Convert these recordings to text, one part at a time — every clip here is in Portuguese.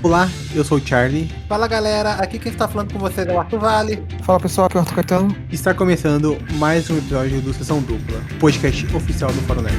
Olá, eu sou o Charlie. Fala galera, aqui quem está falando com vocês é o Arthur Vale. Fala pessoal, aqui é o Arthur Caetano. Está começando mais um episódio do Sessão Dupla, podcast oficial do Fórum Nerd.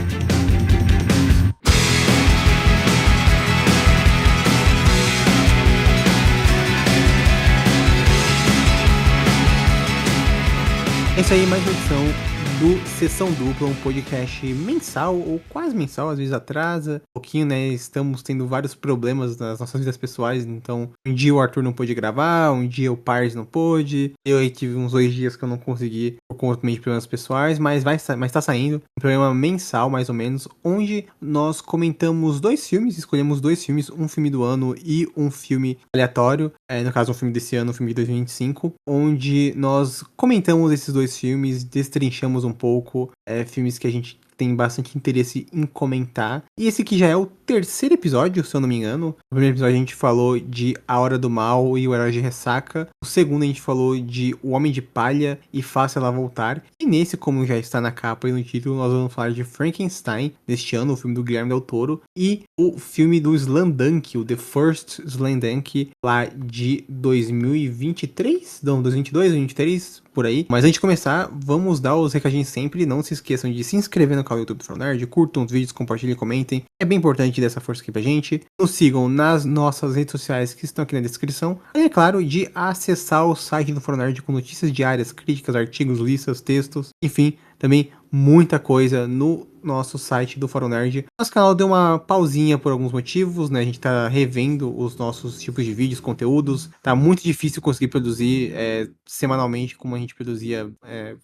Essa aí é mais uma edição do Sessão Dupla, um podcast mensal, ou quase mensal, às vezes atrasa um pouquinho, né? Estamos tendo vários problemas nas nossas vidas pessoais, então um dia o Arthur não pôde gravar, um dia o Pars não pôde, eu aí tive uns 2 dias que eu não consegui por conta de problemas pessoais, mas tá saindo um programa mensal, mais ou menos, onde nós comentamos 2 filmes, escolhemos 2 filmes, um filme do ano e um filme aleatório, no caso um filme desse ano, um filme de 2025, onde nós comentamos esses 2 filmes, destrinchamos um pouco, filmes que a gente tem bastante interesse em comentar. E esse aqui já é o 3º episódio, se eu não me engano. No primeiro episódio a gente falou de A Hora do Mal e O Herói de Ressaca. No segundo a gente falou de O Homem de Palha e Faça Ela Voltar. E nesse, como já está na capa e no título, nós vamos falar de Frankenstein, deste ano, o filme do Guilherme Del Toro. E o filme do Slamdunk, o The First Slamdunk, lá de 2023? Não, 2022, 2023, por aí. Mas antes de começar, vamos dar os recadinhos sempre. Não se esqueçam de se inscrever no canal do YouTube do Fórum Nerd, curtam os vídeos, compartilhem, comentem. É bem importante dar essa força aqui pra gente. Nos sigam nas nossas redes sociais que estão aqui na descrição. E é claro, de acessar o site do Fórum Nerd com notícias diárias, críticas, artigos, listas, textos, enfim, também muita coisa no nosso site do Fórum Nerd. Nosso canal deu uma pausinha por alguns motivos, né? A gente tá revendo os nossos tipos de vídeos, conteúdos. Tá muito difícil conseguir produzir semanalmente como a gente produzia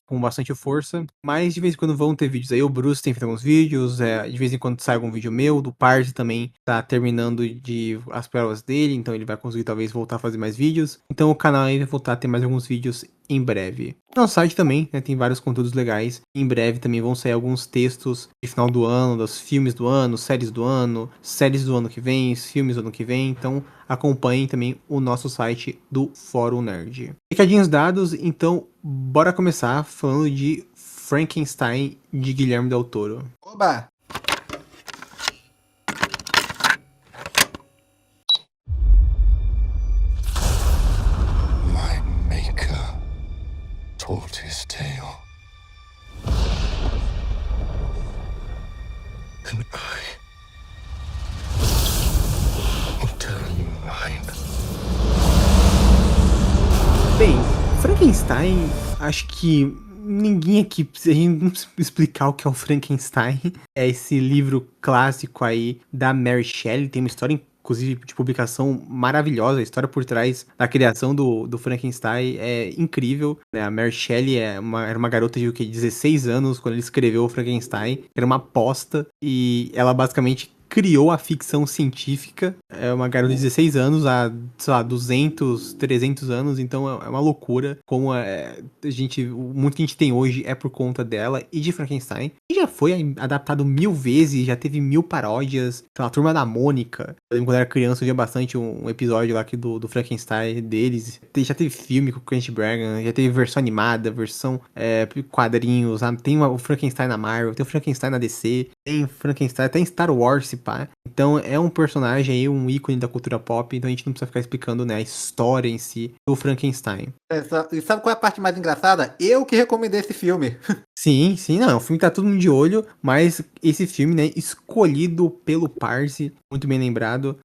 com bastante força. Mas de vez em quando vão ter vídeos aí. O Bruce tem feito alguns vídeos. De vez em quando sai algum vídeo meu. Do Parse também tá terminando de as provas dele. Então ele vai conseguir talvez voltar a fazer mais vídeos. Então o canal aí vai voltar a ter mais alguns vídeos em breve. No site também, né, tem vários conteúdos legais. Em breve também vão sair alguns textos de final do ano, dos filmes do ano, séries do ano que vem, filmes do ano que vem. Então acompanhem também o nosso site do Fórum Nerd. Recadinhos dados, então bora começar falando de Frankenstein de Guilherme Del Toro. Oba! Told his tale. And I will tell you mine. Bem, Frankenstein, acho que ninguém aqui precisa explicar o que é o Frankenstein. É esse livro clássico aí da Mary Shelley, tem uma história inclusive de publicação maravilhosa, a história por trás da criação do Frankenstein é incrível, né? A Mary Shelley era uma garota de 16 anos quando ele escreveu o Frankenstein, era uma aposta, e ela basicamente criou a ficção científica. É uma garota de 16 anos há, sei lá, 200, 300 anos, então é uma loucura como o mundo que a gente tem hoje é por conta dela e de Frankenstein. E já foi adaptado 1000 vezes, já teve 1000 paródias, sei lá, a Turma da Mônica. Eu lembro quando eu era criança, eu via bastante um episódio lá aqui do Frankenstein deles. Já teve filme com o Kenneth Branagh, já teve versão animada, versão quadrinhos, sabe? Tem o Frankenstein na Marvel, tem o Frankenstein na DC, tem Frankenstein até em Star Wars, pá. Então é um personagem aí, um ícone da cultura pop, então a gente não precisa ficar explicando, né, a história em si do Frankenstein. E sabe qual é a parte mais engraçada? Eu que recomendei esse filme. Sim, não, o filme tá todo mundo de olho, mas esse filme, né, escolhido pelo Parse, muito bem lembrado,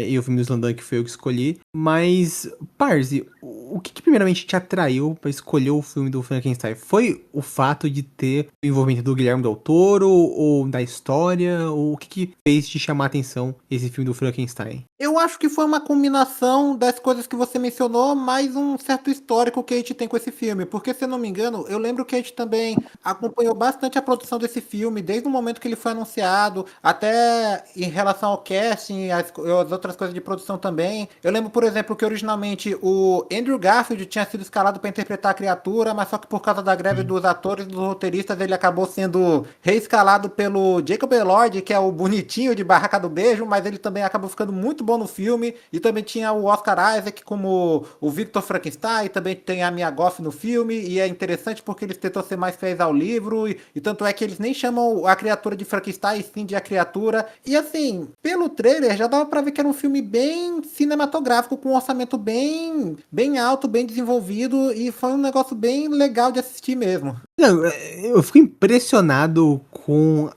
e o filme do Slamdunk foi eu que escolhi, mas, Parse, o que primeiramente te atraiu pra escolher o filme do Frankenstein? Foi o fato de ter o envolvimento do Guilherme Del Toro, ou da história, ou o que fez te chamar a atenção esse filme do Frankenstein? Eu acho que foi uma combinação das coisas que você mencionou, mais um certo histórico que a gente tem com esse filme, porque se eu não me engano, eu lembro que a gente também acompanhou bastante a produção desse filme, desde o momento que ele foi anunciado, até em relação ao casting, as outras coisas de produção também. Eu lembro, por exemplo, que originalmente o Andrew Garfield tinha sido escalado para interpretar a criatura, mas só que por causa da greve dos atores e dos roteiristas, ele acabou sendo reescalado pelo Jacob Elord, que é o bonitinho de Barraca do Beijo, mas ele também acabou ficando muito bom no filme. E também tinha o Oscar Isaac como o Victor Frankenstein, e também tem a Mia Goth no filme, e é interessante porque eles tentam ser mais fiéis ao livro, e tanto é que eles nem chamam a criatura de Frankenstein, e sim de a criatura. E assim, pelo trailer já dava pra ver que era um filme bem cinematográfico, com um orçamento bem alto, bem desenvolvido, e foi um negócio bem legal de assistir mesmo. Não, eu fico impressionado com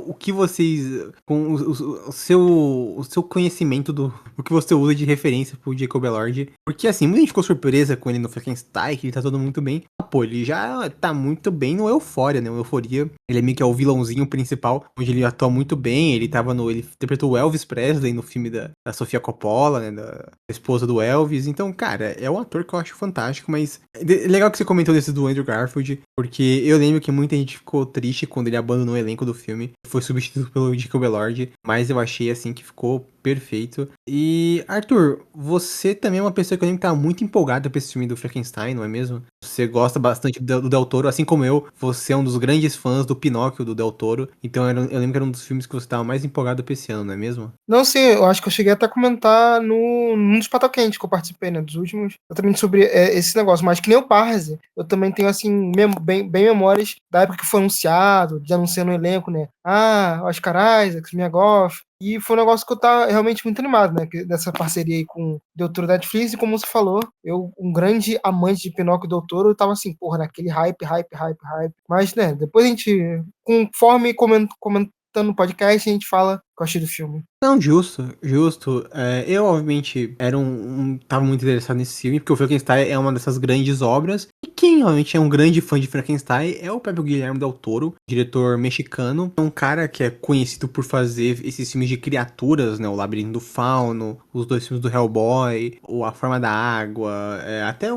o que vocês. Com o seu conhecimento do que você usa de referência pro Jacob Elord. Porque assim, muita gente ficou surpresa com ele no Frankenstein, que ele tá todo muito bem. Pô, ele já tá muito bem no Euphoria, né? O Euforia. Ele é meio que é o vilãozinho principal, onde ele atua muito bem. Ele tava no. Ele interpretou o Elvis Presley no filme da Sofia Coppola, né? Da esposa do Elvis. Então, cara, é um ator que eu acho fantástico, mas. Legal que você comentou desse do Andrew Garfield, porque eu lembro que muita gente ficou triste quando ele abandonou o elenco do filme. Foi substituído pelo Jacob Elord, mas eu achei assim que ficou perfeito. E, Arthur, você também é uma pessoa que eu lembro que tá muito empolgada pra esse filme do Frankenstein, não é mesmo? Você gosta bastante do Del Toro, assim como eu. Você é um dos grandes fãs do Pinóquio do Del Toro. Então eu lembro que era um dos filmes que você tava mais empolgado pra esse ano, não é mesmo? Não sei, eu acho que eu cheguei até a comentar num dos Pato Quente que eu participei, né, dos últimos, exatamente sobre esse negócio, mas que nem o Parse, eu também tenho, assim, bem memórias da época que foi anunciado, de anunciar no elenco, né, Oscar Isaac, Mia Goth, e foi um negócio que eu tava realmente muito animado, né, dessa parceria aí com o Del Toro da Netflix, e como você falou, eu, um grande amante de Pinóquio e Del Toro, eu tava assim, porra, naquele hype, mas, né, depois a gente, conforme comentando no podcast, a gente fala o que eu achei do filme. Não, justo, justo. Eu, obviamente, tava muito interessado nesse filme, porque o Frankenstein é uma dessas grandes obras. E quem realmente é um grande fã de Frankenstein é o próprio Guilherme Del Toro, diretor mexicano. É um cara que é conhecido por fazer esses filmes de criaturas, né? O Labirinto do Fauno, os dois filmes do Hellboy, A Forma da Água, até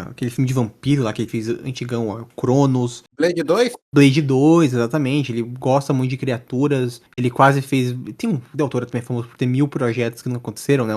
aquele filme de vampiro lá que ele fez antigão, ó, Cronos. Blade 2? Blade 2, exatamente. Ele gosta muito de criaturas. Ele quase fez. Tem um Del Toro também famoso por ter 1000 projetos que não aconteceram, né?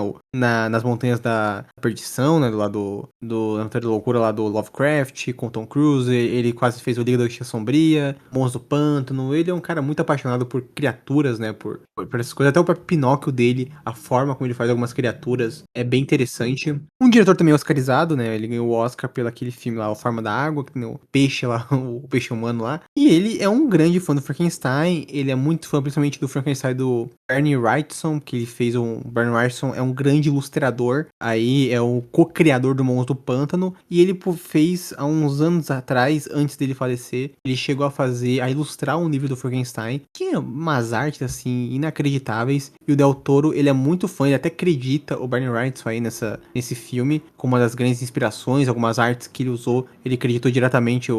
Nas Montanhas da Perdição, né? Lá na Montanha da Loucura, lá do Lovecraft, com Tom Cruise. Ele quase fez o Liga da Justiça Sombria, Monstro do Pântano. Ele é um cara muito apaixonado por criaturas, né? Por essas coisas. Até o próprio Pinóquio dele, a forma como ele faz algumas criaturas é bem interessante. Um diretor também oscarizado, né? Ele ganhou o Oscar pelo aquele filme lá, A Forma da Água, que tem o peixe lá, o peixe humano lá. E ele é um grande fã do Frankenstein. Ele é muito fã, principalmente, do Frankenstein do Bernie Wrightson, que ele fez Bernie Wrightson é um grande ilustrador. Aí é o co-criador do Monstro do Pântano. E ele fez, há uns anos atrás, antes dele falecer, ele chegou a ilustrar um livro do Frankenstein, que é umas artes, assim, inacreditáveis. E o Del Toro, ele é muito fã, ele até acredita o Bernie Wrightson aí nesse filme, como uma das grandes inspirações, algumas artes que ele usou, ele acreditou diretamente,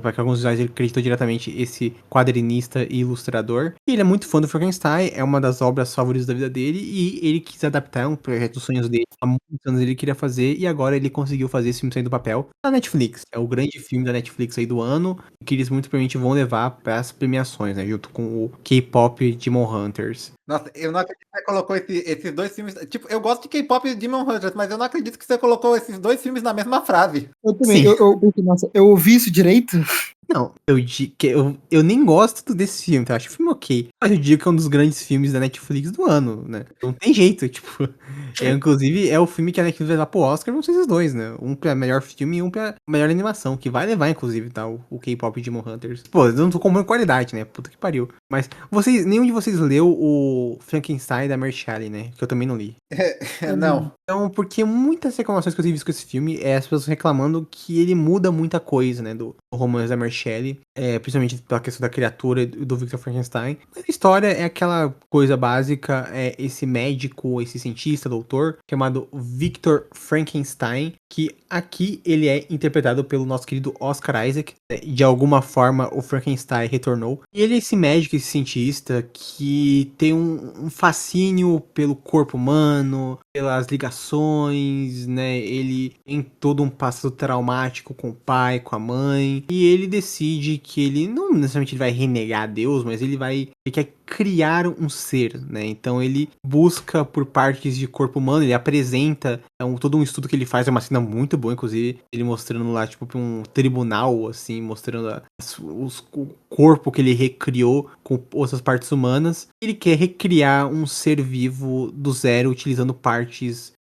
para que alguns visuais ele acreditou diretamente esse quadrinista e ilustrador. E ele é muito fã do Frankenstein, é uma das obras favoritas da vida dele, e ele quis adaptar um projeto dos sonhos dele. Há muitos anos ele queria fazer, e agora ele conseguiu fazer esse filme sair do papel na Netflix. É o grande filme da Netflix aí do ano, que eles muito provavelmente vão levar para as premiações, né, junto com o K-Pop Demon Hunters. Nossa, eu não acredito que você colocou esses dois filmes. Tipo, eu gosto de K-pop e Demon Hunters, mas eu não acredito que você colocou esses dois filmes na mesma frase. Eu também, Sim. nossa, eu ouvi isso direito? Não, eu nem gosto desse filme, tá? Eu acho o filme ok. Mas eu digo que é um dos grandes filmes da Netflix do ano, né? Não tem jeito, tipo. Inclusive, é o filme que a Netflix vai levar pro Oscar, vão ser esses dois, né? Um pra melhor filme e um pra melhor animação, que vai levar, inclusive, tá? O K-Pop Demon Hunters. Pô, eu não tô comendo qualidade, né? Puta que pariu. Mas nenhum de vocês leu o Frankenstein da Mary Shelley, né? Que eu também não li. Não. Então, porque muitas reclamações que eu tenho visto com esse filme é as pessoas reclamando que ele muda muita coisa, né, do romance da Mary Shelley, principalmente pela questão da criatura e do Victor Frankenstein. Mas a história é aquela coisa básica, esse médico, esse cientista, doutor, chamado Victor Frankenstein, que aqui ele é interpretado pelo nosso querido Oscar Isaac, De alguma forma, o Frankenstein retornou. E ele é esse médico, esse cientista que tem um fascínio pelo corpo humano, pelas ligações, né? Ele tem todo um passado traumático com o pai, com a mãe. E ele decide que ele, não necessariamente ele vai renegar a Deus, mas ele quer criar um ser, né? Então ele busca por partes de corpo humano, ele apresenta todo um estudo que ele faz, é uma cena muito boa, inclusive, ele mostrando lá, tipo, pra um tribunal, assim, mostrando o corpo que ele recriou com outras partes humanas. Ele quer recriar um ser vivo do zero, utilizando partes,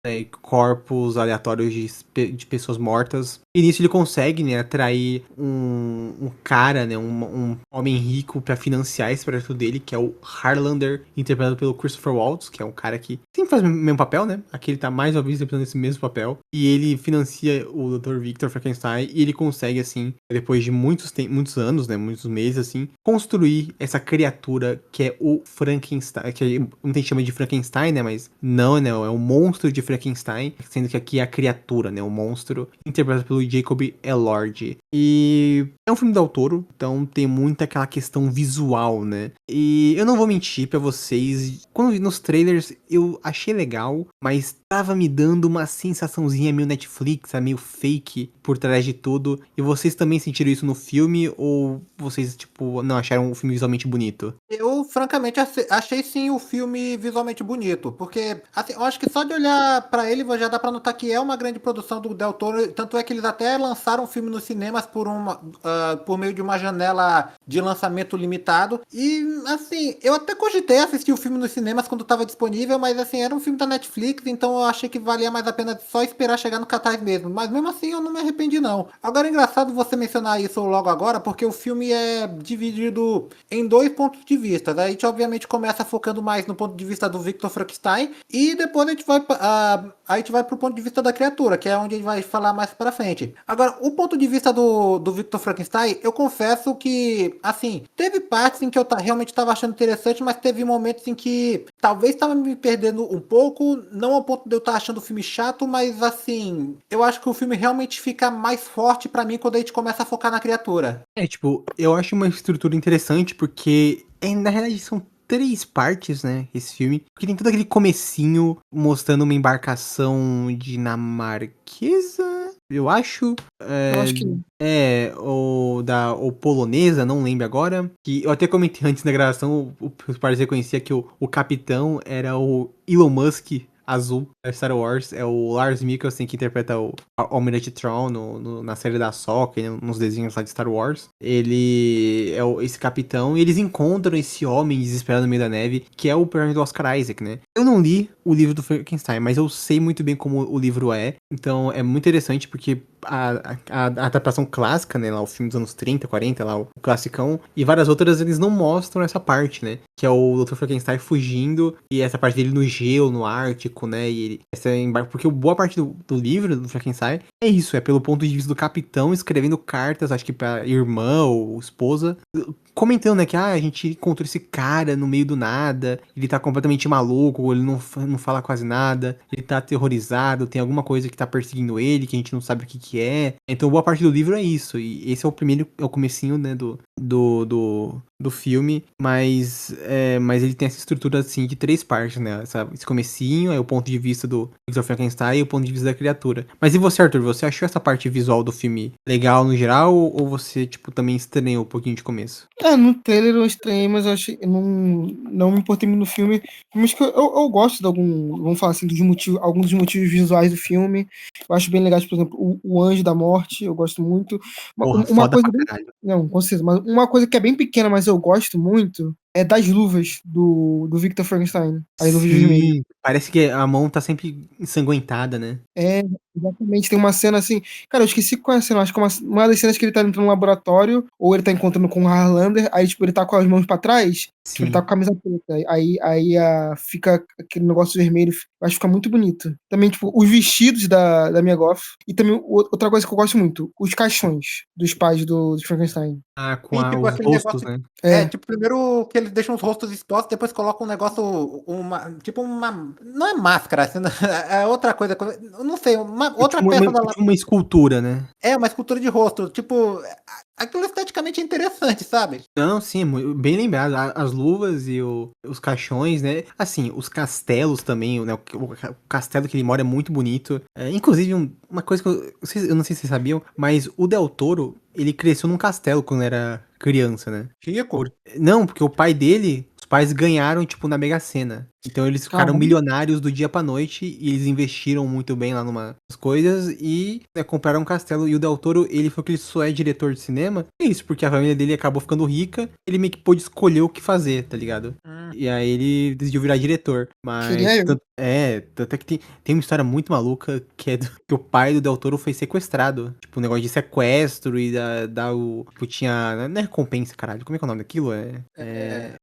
corpos aleatórios de pessoas mortas. E nisso ele consegue, né, atrair um cara, né, um homem rico pra financiar esse projeto dele, que é o Harlander, interpretado pelo Christopher Waltz, que é um cara que sempre faz o mesmo papel, né? Aqui ele tá mais uma vez interpretando esse mesmo papel. E ele financia o Dr. Victor Frankenstein e ele consegue, assim, depois de muitos anos, né, muitos meses, assim, construir essa criatura que é o Frankenstein, que muita gente chama de Frankenstein, né? Mas não, né? É o monstro de Frankenstein, sendo que aqui é a criatura, né? O monstro, interpretado pelo Jacob Elord. E é um filme do Toro, então tem muita aquela questão visual, né? E eu não vou mentir pra vocês, quando vi nos trailers eu achei legal, mas tava me dando uma sensaçãozinha meio Netflix, meio fake por trás de tudo. E vocês também sentiram isso no filme, ou vocês, tipo, não acharam o filme visualmente bonito? Eu, francamente, achei sim o filme visualmente bonito, porque assim, eu acho que só de olhar pra ele já dá pra notar que é uma grande produção do Del Toro, tanto é que eles até lançaram o filme nos cinemas por meio de uma janela de lançamento limitado, e assim, eu até cogitei assistir o filme nos cinemas quando estava disponível, mas assim, era um filme da Netflix, então eu achei que valia mais a pena só esperar chegar no cartaz mesmo, mas mesmo assim eu não me arrependi não. Agora é engraçado você mencionar isso logo agora, porque o filme é dividido em dois pontos de vista. Daí a gente obviamente começa focando mais no ponto de vista do Victor Frankenstein e depois a gente vai pro ponto de vista da criatura, que é onde a gente vai falar mais pra frente. Agora, o ponto de vista do Victor Frankenstein, eu confesso que, assim, teve partes em que eu realmente estava achando interessante, mas teve momentos em que talvez estava me perdendo um pouco, não ao ponto de eu estar achando o filme chato, mas assim, eu acho que o filme realmente fica mais forte pra mim quando a gente começa a focar na criatura. Tipo, eu acho uma estrutura interessante porque, na realidade, são 3 partes, né, esse filme. Porque tem todo aquele comecinho mostrando uma embarcação dinamarquesa, eu acho. Eu acho que Ou polonesa, não lembro agora. Que eu até comentei antes na gravação, os parceiros reconhecia que o capitão era o Elon Musk azul da Star Wars, é o Lars Mikkelsen que interpreta o Almirante Thrawn na série da Ahsoka, nos desenhos lá de Star Wars. Ele é esse capitão e eles encontram esse homem desesperado no meio da neve, que é o personagem do Oscar Isaac, né? Eu não li o livro do Frankenstein, mas eu sei muito bem como o livro é, então é muito interessante porque a adaptação clássica, né, lá o filme dos anos 30, 40, lá o classicão, e várias outras eles não mostram essa parte, né, que é o Dr. Frankenstein fugindo, e essa parte dele no gelo, no Ártico, né, e porque boa parte do livro do Frankenstein é isso, é pelo ponto de vista do capitão escrevendo cartas, acho que pra irmã ou esposa, comentando, né, que a gente encontrou esse cara no meio do nada, ele tá completamente maluco, ele não fala quase nada, ele tá aterrorizado, tem alguma coisa que tá perseguindo ele, que a gente não sabe o que é. Então boa parte do livro é isso, e esse é o comecinho, né, do filme, mas ele tem essa estrutura, assim, de 3 partes, né, esse comecinho é o ponto de vista do Victor Frankenstein e o ponto de vista da criatura. Mas e você, Arthur, você achou essa parte visual do filme legal no geral, ou você, tipo, também estranhou um pouquinho de começo? no trailer eu estranhei, mas eu achei, eu não me importei muito no filme. Mas que eu gosto de vamos falar assim, alguns dos motivos visuais do filme. Eu acho bem legais, por exemplo, o Anjo da Morte, eu gosto muito. Porra, Uma foda coisa pra caralho. não, com certeza, mas uma coisa que é bem pequena, mas eu gosto muito, é das luvas do Victor Frankenstein. As luvas vermelhas. Sim, parece que a mão tá sempre ensanguentada, né? É, exatamente. Tem uma cena assim. Cara, eu esqueci qual é a cena. Acho que é uma das cenas que ele tá entrando no laboratório, ou ele tá encontrando com o Harlander, aí, tipo, ele tá com as mãos pra trás, tipo, ele tá Sim. com a camisa preta. Fica aquele negócio vermelho. Eu acho que fica muito bonito. Também, tipo, os vestidos da Mia Goth. E também outra coisa que eu gosto muito: os caixões dos pais do Frankenstein. Ah, Sim, tipo os aquele rostos, negócio. né? Tipo, primeiro que eles deixam os rostos expostos, depois colocam um negócio, tipo uma. Não é máscara, assim, é outra coisa. Eu não sei, outra peça da Tipo uma escultura, né? É, uma escultura de rosto. Tipo, aquilo esteticamente é interessante, sabe? Não, sim, bem lembrado. As luvas e os caixões, né? Assim, os castelos também, né? O castelo que ele mora é muito bonito. Inclusive, uma coisa que eu não sei se vocês sabiam, mas o Del Toro, ele cresceu num castelo quando era criança, né? Rico. Não, porque o pai dele, os pais ganharam, tipo, na Mega Sena. Então eles ficaram Caramba. milionários do dia pra noite e eles investiram muito bem lá numas coisas e compraram um castelo. E o Del Toro, ele falou que ele só é diretor de cinema. É isso, porque a família dele acabou ficando rica, ele meio que pôde escolher o que fazer, tá ligado? E aí ele decidiu virar diretor. Mas. Queria eu. Tanto é que tem uma história muito maluca que é que o pai do Del Toro foi sequestrado. Tipo, um negócio de sequestro e tipo, tinha. Não é recompensa, caralho. Como é que é o nome daquilo?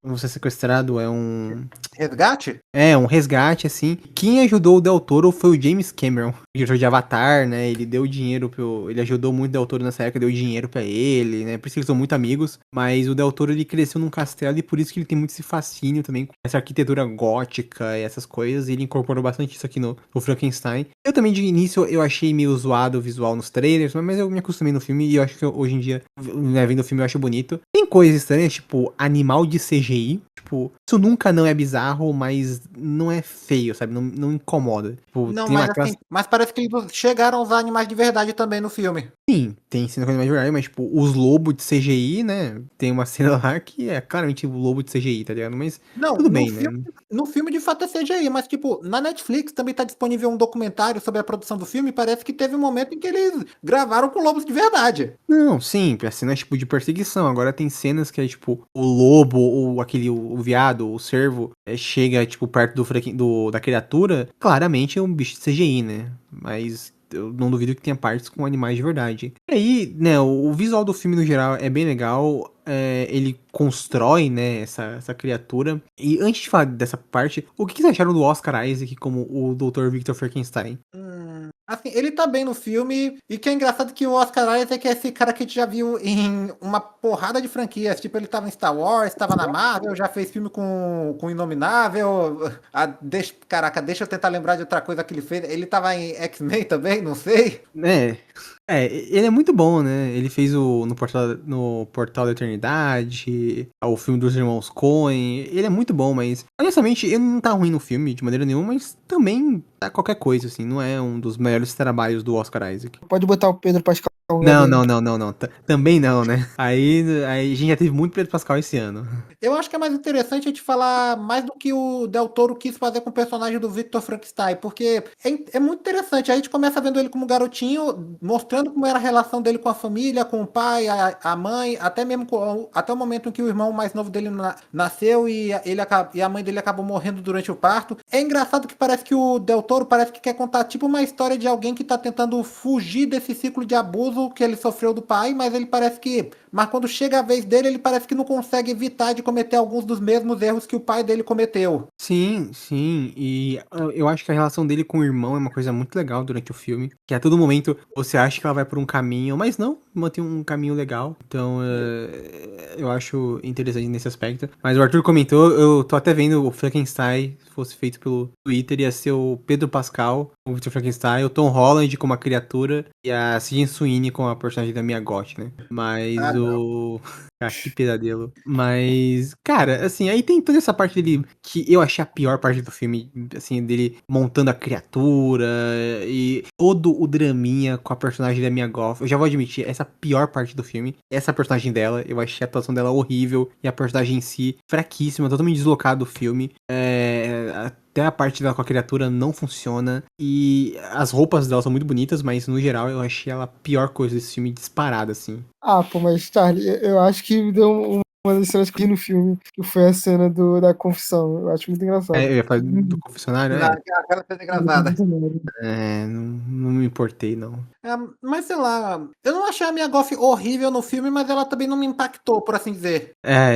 Você sequestrado é um. Resgate? É, um resgate, assim. Quem ajudou o Del Toro foi o James Cameron, diretor de Avatar, né? Ele deu dinheiro ele ajudou muito o Del Toro nessa época, deu dinheiro pra ele, né? Por isso que eles são muito amigos. Mas o Del Toro, ele cresceu num castelo e por isso que ele tem muito esse fascínio também com essa arquitetura gótica e essas coisas. E ele incorporou bastante isso aqui no Frankenstein. Eu também, de início, eu achei meio zoado o visual nos trailers, mas eu me acostumei no filme e eu acho que hoje em dia, né, vendo o filme, eu acho bonito. Tem coisas estranhas, tipo, animal de CGI. Tipo, isso nunca não é bizarro, mas não é feio, sabe? Não incomoda. Tipo, Não, tem mas uma classe. assim, mas parece que eles chegaram a usar animais de verdade também no filme. Sim, tem cena com animais de verdade, mas, tipo, os lobos de CGI, né? Tem uma cena lá que é claramente o lobo de CGI, tá ligado? Mas Não, tudo bem, né? no filme de fato é CGI, mas tipo, na Netflix também tá disponível um documentário sobre a produção do filme e parece que teve um momento em que eles gravaram com lobos de verdade. Não, sim, a cena é tipo de perseguição. Agora tem cenas que é tipo o lobo ou o viado, o cervo, chega tipo perto da criatura. Claramente é um bicho de CGI, né? Mas eu não duvido que tenha partes com animais de verdade. E aí, né, o visual do filme no geral é bem legal. Ele constrói, né, essa criatura. E antes de falar dessa parte, o que vocês acharam do Oscar Isaac como o Dr. Victor Frankenstein? Assim, ele tá bem no filme, e que é engraçado que o Oscar Isaac é esse cara que a gente já viu em uma porrada de franquias. Tipo, ele tava em Star Wars, tava na Marvel, já fez filme com Inominável. Caraca, deixa eu tentar lembrar de outra coisa que ele fez. Ele tava em X-Men também, não sei. Ele é muito bom, né? Ele fez no Portal da Eternidade, o filme dos Irmãos Coen. Ele é muito bom, mas honestamente, ele não tá ruim no filme de maneira nenhuma, mas também tá qualquer coisa, assim. Não é um dos melhores trabalhos do Oscar Isaac. Pode botar o Pedro Pascal no Não, lugar dele. não. Também não, né? Aí a gente já teve muito Pedro Pascal esse ano. Eu acho que é mais interessante a gente falar mais do que o Del Toro quis fazer com o personagem do Victor Frankenstein, porque é muito interessante. Aí a gente começa vendo ele como garotinho, mostrando como era a relação dele com a família, com o pai, a mãe, até mesmo até o momento em que o irmão mais novo dele nasceu e a mãe dele acabou morrendo durante o parto. É engraçado que parece que o Del Toro parece que quer contar tipo uma história de alguém que tá tentando fugir desse ciclo de abuso que ele sofreu do pai, mas ele parece que... Mas quando chega a vez dele, ele parece que não consegue evitar de cometer alguns dos mesmos erros que o pai dele cometeu. Sim. E eu acho que a relação dele com o irmão é uma coisa muito legal durante o filme. Que a todo momento você acha que ela vai por um caminho, mas não, mantém um caminho legal. Então eu acho interessante nesse aspecto. Mas o Arthur comentou, eu tô até vendo o Frankenstein, se fosse feito pelo Twitter, ia ser o Pedro Pascal, o Victor Frankenstein, o Tom Holland como a criatura e a Sydney Sweeney com a personagem da Mia Goth, né? Mas Ah, que pesadelo. Mas, cara, assim, aí tem toda essa parte dele que eu achei a pior parte do filme, assim, dele montando a criatura e todo o draminha com a personagem da Mia Goth. Eu já vou admitir, essa é a pior parte do filme, essa personagem dela, eu achei a atuação dela horrível e a personagem em si fraquíssima, totalmente deslocada do filme. Até a parte dela com a criatura não funciona. E as roupas dela são muito bonitas, mas no geral eu achei ela a pior coisa desse filme disparada, assim. Ah, pô, mas Charlie, eu acho que deu uma das cenas que eu vi no filme, que foi a cena da confissão. Eu acho muito engraçado. Eu ia falar do confessionário, Aquela coisa engraçada. não me importei, não. Mas sei lá, eu não achei a Mia Goth horrível no filme, mas ela também não me impactou, por assim dizer.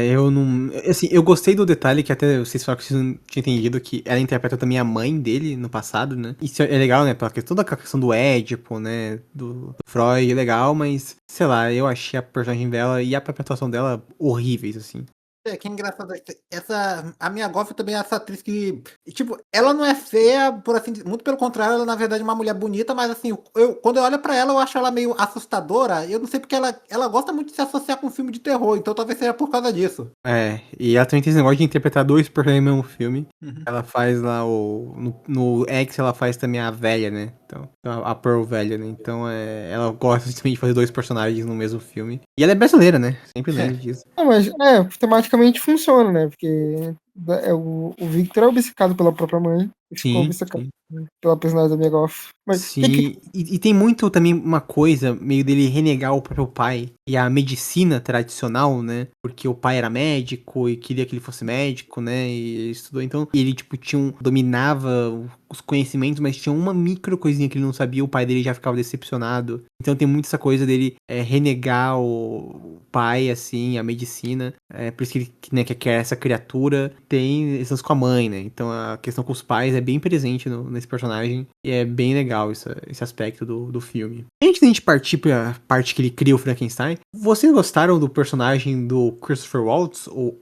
Eu não. Assim, eu gostei do detalhe que até vocês falaram que vocês não tinham entendido que ela interpreta também a mãe dele no passado, né? Isso é legal, né? Porque toda a questão do Édipo, né? Do Freud é legal, mas sei lá, eu achei a personagem dela e a atuação dela horríveis, assim. Que engraçado. A Mia Goth também é essa atriz que, tipo, ela não é feia, por assim dizer, muito pelo contrário, ela na verdade é uma mulher bonita, mas assim, quando eu olho pra ela, eu acho ela meio assustadora. Eu não sei porque ela gosta muito de se associar com filme de terror, então talvez seja por causa disso. E ela também tem esse negócio de interpretar dois personagens no mesmo filme. Uhum. Ela faz lá no X, ela faz também a velha, né? Então, a Pearl velha, né? Então, ela gosta também de fazer dois personagens no mesmo filme. E ela é brasileira, né? Sempre lembro disso. Não, mas, tematicamente funciona, né? Porque o Victor é obcecado pela própria mãe e ficou Sim, obcecado sim. pela personagem da Mia Goth. Mas Sim, e tem muito também uma coisa meio dele renegar o próprio pai e a medicina tradicional, né? Porque o pai era médico e queria que ele fosse médico, né? E ele estudou, então ele, tipo, dominava os conhecimentos, mas tinha uma micro coisinha que ele não sabia, o pai dele já ficava decepcionado. Então tem muito essa coisa dele renegar o pai, assim, a medicina. Por isso que ele, né, que quer essa criatura. Tem essas com a mãe, né? Então a questão com os pais é bem presente nesse personagem. E é bem legal esse aspecto do filme. Antes da gente partir pra parte que ele cria o Frankenstein, vocês gostaram do personagem do Christopher Waltz, o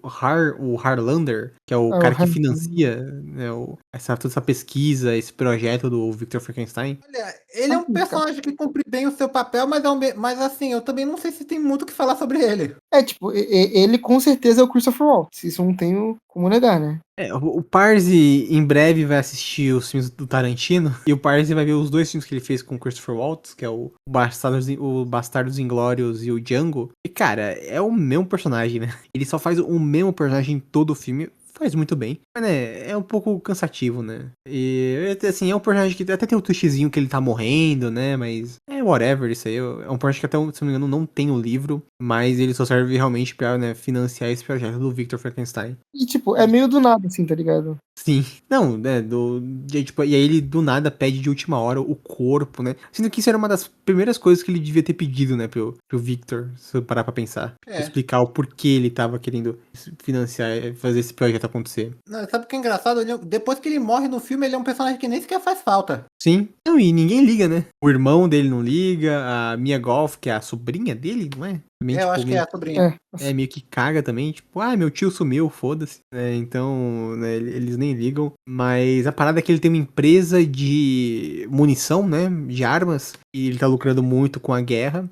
Harlander, que é o cara que financia, né, toda essa pesquisa, esse projeto do Victor Frankenstein? Olha, ele é um personagem que cumpre bem o seu papel, mas assim, eu também não sei se tem muito o que falar sobre ele. tipo, ele com certeza é o Christopher Waltz. Isso não tenho como negar, né? O Parzi em breve vai assistir os filmes do Tarantino, e o Parzi vai ver os dois filmes que ele fez com o Christopher Waltz, que é o Bastardos Inglórios e o Django. E, cara, é o mesmo personagem, né? Ele só faz o mesmo personagem em todo o filme. Faz muito bem. Mas, né, é um pouco cansativo, né? E, assim, é um personagem que até tem o twistzinho que ele tá morrendo, né? Mas whatever, isso aí. É um personagem que até, se não me engano, não tem o livro. Mas ele só serve realmente pra, né, financiar esse projeto do Victor Frankenstein. E, tipo, é meio do nada, assim, tá ligado? Sim. Não, né, tipo, e aí ele do nada pede de última hora o corpo, né? Sendo que isso era uma das primeiras coisas que ele devia ter pedido, né, pro Victor, se eu parar pra pensar. Explicar o porquê ele tava querendo financiar, fazer esse projeto acontecer. Não, sabe o que é engraçado? Depois que ele morre no filme, ele é um personagem que nem sequer faz falta. Sim. Não, e ninguém liga, né? O irmão dele não liga, a Mia Goth, que é a sobrinha dele, não é? Também, Eu tipo, acho que é a sobrinha. meio que caga também, tipo, meu tio sumiu, foda-se, né? Então, né, eles nem ligam. Mas a parada é que ele tem uma empresa de munição, né? De armas, e ele tá lucrando muito com a guerra.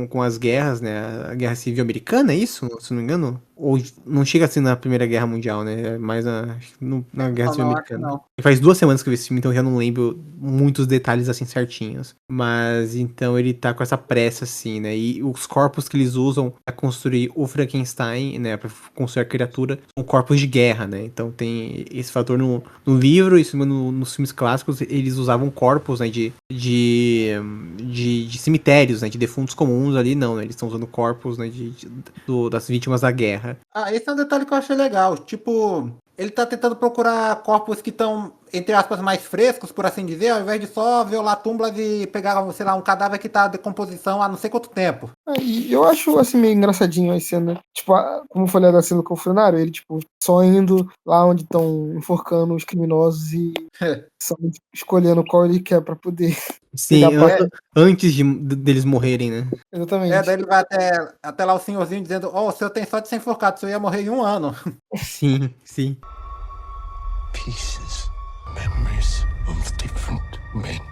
Com as guerras, né? A Guerra Civil Americana, é isso? Se não me engano? Ou não chega assim na Primeira Guerra Mundial, né? É mais na Guerra Civil Americana. Não. E faz 2 semanas que eu vi esse filme, então eu já não lembro muitos detalhes assim certinhos. Mas então ele tá com essa pressa, assim, né? E os corpos que eles usam pra construir o Frankenstein, né? Pra construir a criatura, são corpos de guerra, né? Então tem esse fator no livro, isso nos filmes clássicos, eles usavam corpos, né? De cemitérios, né? De defuntos comuns ali, não, né? Eles estão usando corpos, né? Das vítimas da guerra. Esse é um detalhe que eu achei legal. Tipo, ele tá tentando procurar corpos que estão, entre aspas, mais frescos, por assim dizer, ao invés de só violar tumbas e pegar, sei lá, um cadáver que tá em decomposição há não sei quanto tempo. E eu acho, assim, meio engraçadinho a cena. Tipo, como eu falei da cena do confronário, ele, tipo, só indo lá onde estão enforcando os criminosos e só escolhendo qual ele quer pra poder. Sim, antes deles morrerem, né? Exatamente. Daí ele vai até lá o senhorzinho dizendo, o senhor tem sorte de ser enforcado, o senhor ia morrer em 1 ano. Sim, sim. Pieces, memories of different men.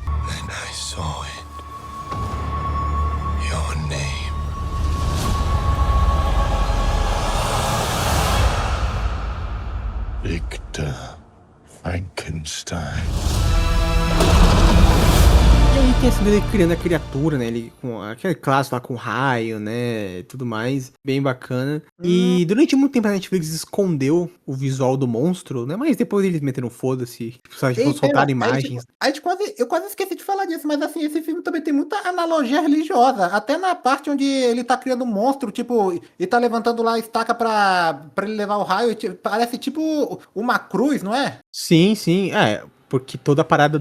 And I saw it. Your name. Victor Frankenstein. E aí tem essa dele criando a criatura, né? Ele com aquele clássico lá com raio, né? E tudo mais. Bem bacana. E durante muito tempo a Netflix escondeu o visual do monstro, né? Mas depois eles meteram foda-se. Só soltaram imagens. Eu quase esqueci de falar disso, mas assim, esse filme também tem muita analogia religiosa. Até na parte onde ele tá criando um monstro, tipo, e tá levantando lá a estaca pra ele levar o raio. Parece tipo uma cruz, não é? Sim, sim. Porque toda a parada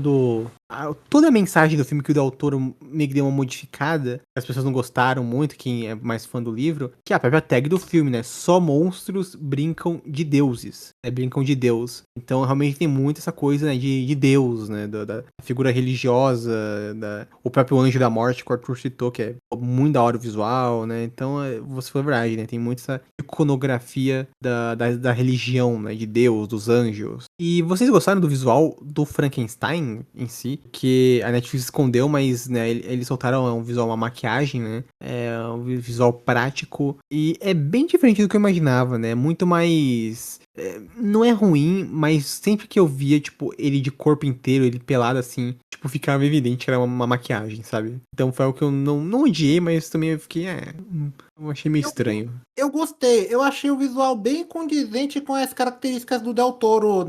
toda a mensagem do filme que o Del Toro meio que deu uma modificada, as pessoas não gostaram muito, quem é mais fã do livro, que é a própria tag do filme, né? Só monstros brincam de deuses, né? Brincam de Deus. Então realmente tem muito essa coisa, né, de Deus, né? Da figura religiosa, o próprio Anjo da Morte que o Arthur citou, que é muito da hora o visual, né? Então, você foi verdade, né? Tem muito essa iconografia da religião, né? De Deus, dos anjos. E vocês gostaram do visual do Frankenstein em si? Que a Netflix escondeu, mas, né, eles soltaram um visual, uma maquiagem, né? É um visual prático. E é bem diferente do que eu imaginava, né? Muito mais... não é ruim, mas sempre que eu via, tipo, ele de corpo inteiro, ele pelado assim, tipo, ficava evidente que era uma maquiagem, sabe? Então foi algo que eu não odiei, mas também eu fiquei, eu achei meio estranho. Eu gostei, eu achei o visual bem condizente com as características do Del Toro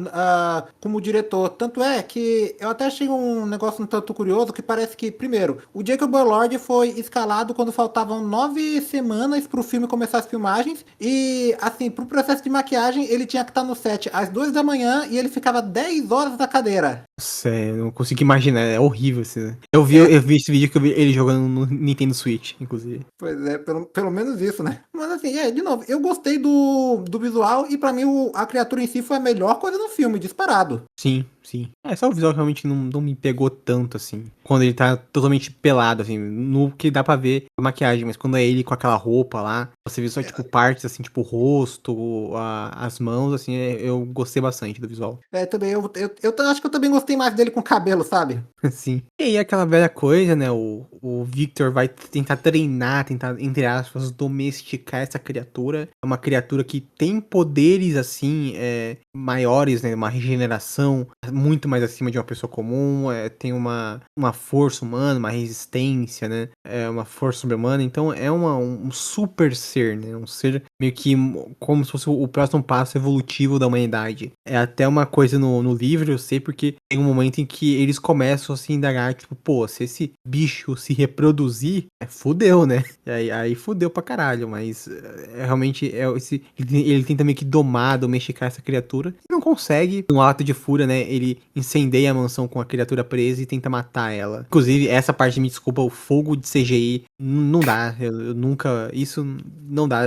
como diretor. Tanto é que eu até achei um negócio um tanto curioso, que parece que, primeiro, o Jacob Elord foi escalado quando faltavam 9 semanas pro filme começar as filmagens, e, assim, pro processo de maquiagem, ele tinha que estar no set às 2 da manhã e ele ficava 10 horas na cadeira. Nossa, eu não consigo imaginar, é horrível assim. Eu vi esse vídeo que eu vi ele jogando no Nintendo Switch, inclusive. Pois é, pelo menos isso, né? Mas assim, de novo, eu gostei do visual e pra mim a criatura em si foi a melhor coisa do filme, disparado. Sim, sim. Só o visual realmente não me pegou tanto, assim. Quando ele tá totalmente pelado, assim, no que dá pra ver a maquiagem, mas quando é ele com aquela roupa lá, você vê só, tipo, partes, assim, tipo, o rosto, as mãos, assim, eu gostei bastante do visual. Também, eu acho que eu também gostei mais dele com cabelo, sabe? Sim. E aí aquela velha coisa, né, o Victor vai tentar treinar, tentar, entre aspas, domesticar essa criatura. É uma criatura que tem poderes, assim, maiores, né, uma regeneração muito mais acima de uma pessoa comum, tem uma força humana, uma resistência, né, uma força sobre-humana, então é um super ser, né, um ser meio que como se fosse o próximo passo evolutivo da humanidade. É até uma coisa no livro, eu sei, porque tem um momento em que eles começam a se indagar, tipo, pô, se esse bicho se reproduzir, fudeu, né? E aí fudeu pra caralho, mas realmente ele tenta meio que domesticar essa criatura, e não consegue. Um ato de fúria, né, ele incendeia a mansão com a criatura presa e tenta matar ela. Inclusive, essa parte, me desculpa, o fogo de CGI, não dá, eu nunca, isso não dá,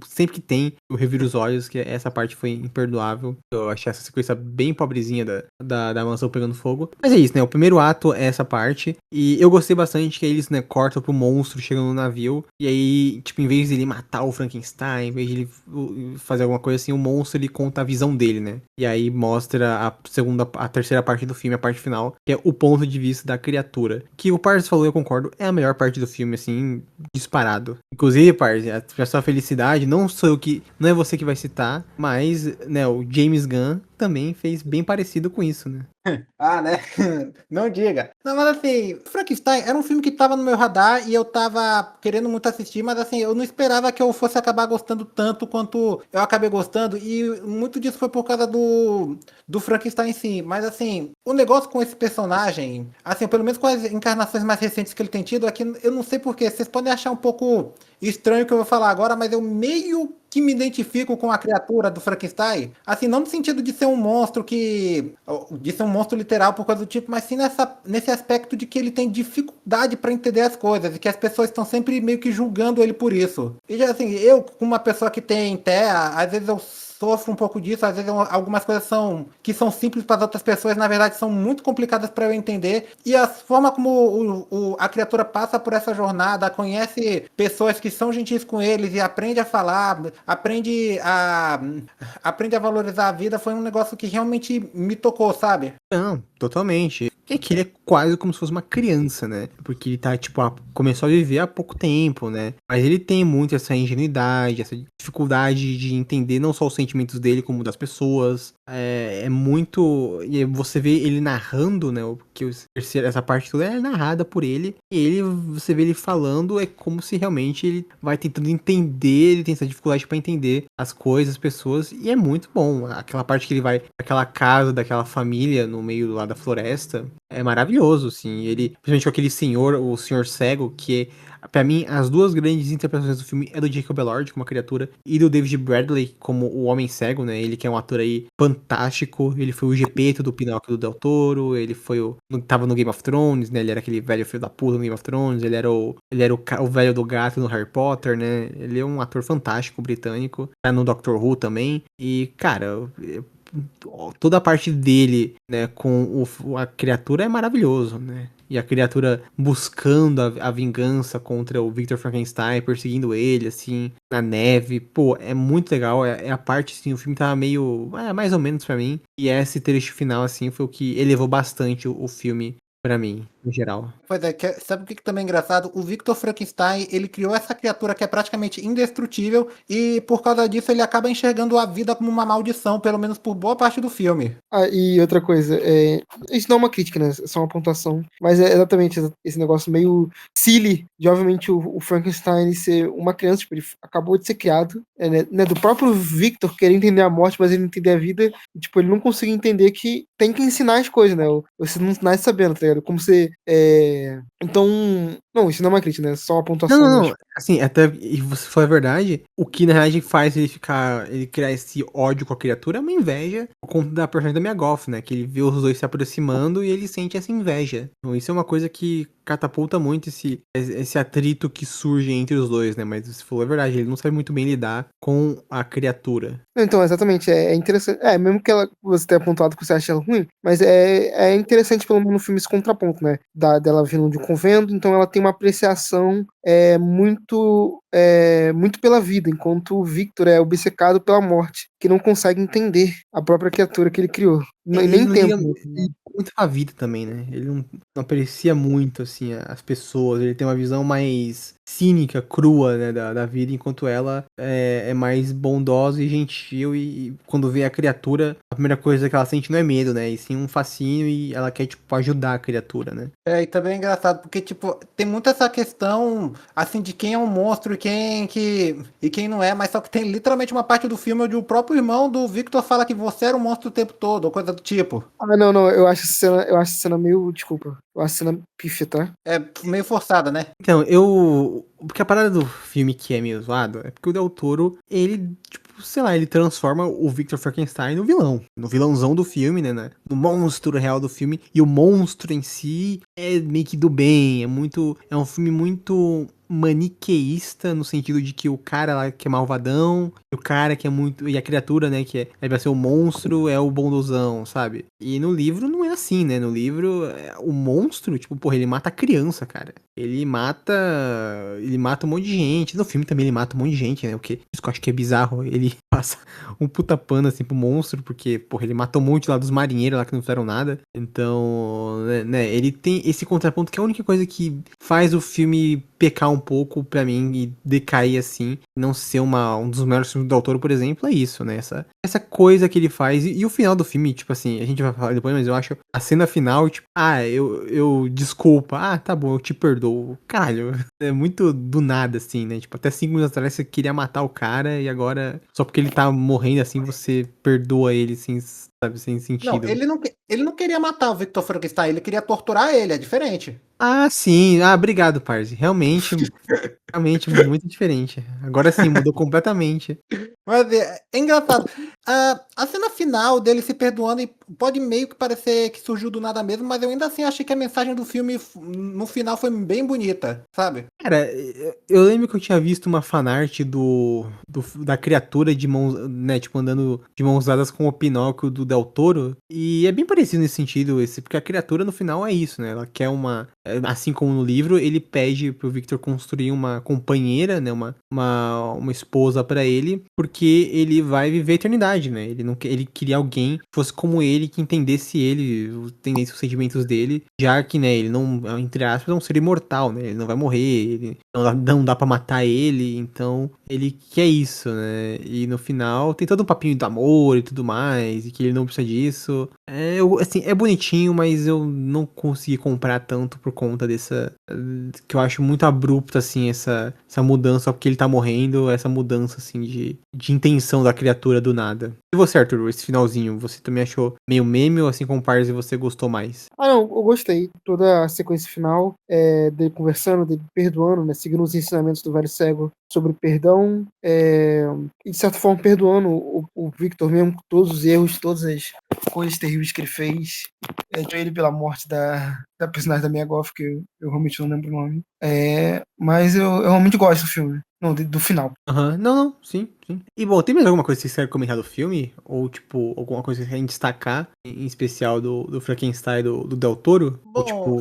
sempre que tem, eu reviro os olhos, que essa parte foi imperdoável. Eu achei essa sequência bem pobrezinha da mansão pegando fogo. Mas é isso, né, o primeiro ato é essa parte, e eu gostei bastante que eles, né, cortam pro monstro chegando no navio, e aí, tipo, em vez de ele matar o Frankenstein, em vez de ele fazer alguma coisa assim, o monstro, ele conta a visão dele, né, e aí mostra a terceira parte do filme, a parte final, que é o ponto de vista da criatura, que o Parz falou, eu concordo, é a melhor parte do filme, assim, disparado. Inclusive, Parz, pra sua felicidade, não é você que vai citar, mas, né, o James Gunn também fez bem parecido com isso, né. Né? Não diga. Não, mas assim, Frankenstein era um filme que tava no meu radar e eu tava querendo muito assistir, mas assim, eu não esperava que eu fosse acabar gostando tanto quanto eu acabei gostando, e muito disso foi por causa do Frankenstein em si. Mas assim, o negócio com esse personagem, assim, pelo menos com as encarnações mais recentes que ele tem tido, é que eu não sei porquê, vocês podem achar um pouco estranho o que eu vou falar agora, mas eu meio que me identifico com a criatura do Frankenstein, assim, não no sentido de ser um monstro de ser um monstro literal por causa do tipo, mas sim nesse aspecto de que ele tem dificuldade para entender as coisas e que as pessoas estão sempre meio que julgando ele por isso. E já assim, eu, como uma pessoa que tem TEA, às vezes eu sofro um pouco disso, às vezes algumas coisas que são simples para as outras pessoas, na verdade são muito complicadas para eu entender, e a forma como a criatura passa por essa jornada, conhece pessoas que são gentis com eles e aprende a falar, aprende a valorizar a vida, foi um negócio que realmente me tocou, sabe? Não, totalmente. É que ele é quase como se fosse uma criança, né? Porque ele tá, tipo, começou a viver há pouco tempo, né? Mas ele tem muito essa ingenuidade, essa dificuldade de entender não só os sentimentos dele, como das pessoas. É muito... E você vê ele narrando, né? Essa parte toda é narrada por ele. E você vê ele falando, é como se realmente ele vai tentando entender, ele tem essa dificuldade pra entender as coisas, as pessoas. E é muito bom. Aquela parte que ele vai pra aquela casa daquela família no meio lá da floresta. é maravilhoso, assim. Ele, principalmente com aquele senhor, o senhor cego, que pra mim, as duas grandes interpretações do filme é do Jacob Elord como a criatura e do David Bradley como o Homem Cego, né? Ele que é um ator aí fantástico. Ele foi o Gepeto do Pinóquio do Del Toro. Ele foi tava no Game of Thrones, né? Ele era aquele velho filho da puta no Game of Thrones. Ele era o velho do gato no Harry Potter, né? Ele é um ator fantástico, britânico. Tá no Doctor Who também. E, cara, toda a parte dele, né, com a criatura é maravilhoso, né? E a criatura buscando a vingança contra o Victor Frankenstein, perseguindo ele, assim, na neve. Pô, é muito legal. É a parte, assim, o filme tava meio... mais ou menos pra mim. E esse trecho final, assim, foi o que elevou bastante o filme pra mim, no geral. Pois é, sabe o que também é engraçado? O Victor Frankenstein, ele criou essa criatura que é praticamente indestrutível e por causa disso ele acaba enxergando a vida como uma maldição, pelo menos por boa parte do filme. Ah, e outra coisa, isso não é uma crítica, né? É só uma pontuação. Mas é exatamente esse negócio meio silly de, obviamente, o Frankenstein ser uma criança, tipo, ele acabou de ser criado, né, do próprio Victor querer entender a morte, mas ele entender a vida, e, tipo, ele não conseguiu entender que tem que ensinar as coisas, né? Você não nasce sabendo, tá ligado? Como você. Então. Não, isso não é uma crítica, né? É só uma pontuação. Não. Assim, até, e você falou a verdade, o que na realidade faz ele criar esse ódio com a criatura é uma inveja, por conta da personagem da Mia Goth, né? Que ele vê os dois se aproximando e ele sente essa inveja. Então isso é uma coisa que catapulta muito esse atrito que surge entre os dois, né? Mas você falou a verdade, ele não sabe muito bem lidar com a criatura. Então, exatamente, é interessante. Mesmo que você tenha pontuado que você acha ela ruim, mas é interessante pelo menos no filme esse contraponto, né? Dela vindo de um convento, então ela tem uma apreciação muito pela vida, enquanto o Victor é obcecado pela morte, que não consegue entender a própria criatura que ele criou. Ele Nem não tempo. liga muito pra vida também, né? Ele não aprecia muito, assim, as pessoas. Ele tem uma visão mais cínica, crua, né, da vida, enquanto ela é mais bondosa e gentil. E quando vê a criatura, a primeira coisa que ela sente não é medo, né? E sim um fascínio e ela quer, tipo, ajudar a criatura, né? E também é engraçado, porque, tipo, tem muito essa questão, assim, de quem é um monstro e quem não é, mas só que tem literalmente uma parte do filme onde o próprio irmão do Victor fala que você era um monstro o tempo todo, ou coisa do tipo. Não, eu acho essa cena meio, desculpa, eu acho essa cena pífia, tá? É meio forçada, né? Então, porque a parada do filme que é meio zoado é porque o Del Toro, ele, tipo, sei lá, ele transforma o Victor Frankenstein no vilão. No vilãozão do filme, né? No monstro real do filme. E o monstro em si é meio que do bem. É um filme muito maniqueísta, no sentido de que o cara lá que é malvadão, e o cara que é muito. E a criatura, né, que vai ser o monstro, é o bondosão, sabe? E no livro não é assim, né? No livro, o monstro, tipo, porra, ele mata a criança, cara. Ele mata um monte de gente. No filme também ele mata um monte de gente, né? Isso que eu acho que é bizarro. Ele passa um puta pano assim pro monstro, porque, porra, ele matou um monte lá dos marinheiros lá que não fizeram nada. Então, né, ele tem esse contraponto que é a única coisa que faz o filme pecar um pouco pra mim e decair assim, não ser um dos melhores filmes do autor, por exemplo, é isso, né? Essa coisa que ele faz. E o final do filme, tipo assim, a gente vai falar depois, mas eu acho a cena final, tipo, eu desculpa, tá bom, eu te perdoo. Caralho, é muito do nada, assim, né? Tipo, até 5 minutos atrás você queria matar o cara e agora, só porque ele tá morrendo assim, você perdoa ele, assim, sabe, sem sentido. Não, ele não queria matar o Victor Frankenstein, ele queria torturar ele, é diferente. Ah, sim. Ah, obrigado, Parzi. Realmente muito diferente. Agora sim, mudou completamente. Mas é engraçado. A cena final dele se perdoando pode meio que parecer que surgiu do nada mesmo, mas eu ainda assim achei que a mensagem do filme no final foi bem bonita, sabe? Cara, eu lembro que eu tinha visto uma fanart da criatura de mãos, né, tipo, andando de mãos dadas com o Pinóquio do Del Toro, e é bem parecido nesse sentido, porque a criatura no final é isso, né, ela quer assim como no livro, ele pede pro Victor construir uma companheira, né, uma esposa pra ele, porque ele vai viver a eternidade, né, ele queria alguém que fosse como ele, que entendesse ele, entendesse os sentimentos dele, já que, né, ele não, entre aspas, é um ser imortal, né, ele não vai morrer, não dá pra matar ele, então ele quer isso, né? E no final tem todo um papinho do amor e tudo mais, e que ele não precisa disso. Assim, é bonitinho, mas eu não consegui comprar tanto por conta dessa. Que eu acho muito abrupta, assim, essa mudança, só porque ele tá morrendo, essa mudança, assim, de intenção da criatura do nada. E você, Arthur, esse finalzinho, você também achou meio meme ou assim como Pars e você gostou mais? Ah, não, eu gostei. Toda a sequência final, dele conversando, dele perdoando, né? Seguindo os ensinamentos do velho cego sobre perdão, e de certa forma perdoando o Victor mesmo com todos os erros, todas as coisas terríveis que ele fez. De ele pela morte da personagem da Mia Goth, que eu realmente não lembro o nome. Mas eu realmente gosto do filme. Não, do final. Aham, não, não, sim, sim. E bom, tem mais alguma coisa que vocês querem comentar do filme? Ou, tipo, alguma coisa que vocês querem destacar, em especial do Frankenstein do Del Toro? Ou, Bom, tipo,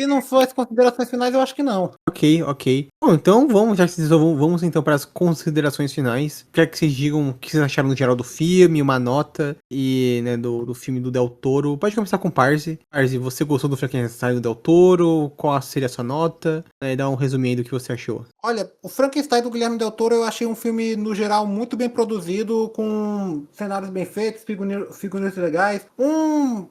se não for as considerações finais, eu acho que não. ok, ok. Bom, então vamos, já que vocês vamos então para as considerações finais. Quero que vocês digam o que vocês acharam no geral do filme, uma nota e, né, do filme do Del Toro. Pode começar com o Parzi. Parzi, você gostou do Frankenstein do Del Toro? Qual seria a sua nota? Dá um resuminho aí do que você achou. Olha, o Frankenstein do Guilherme Del Toro eu achei um filme, no geral, muito bem produzido, com cenários bem feitos, figurinos legais. Um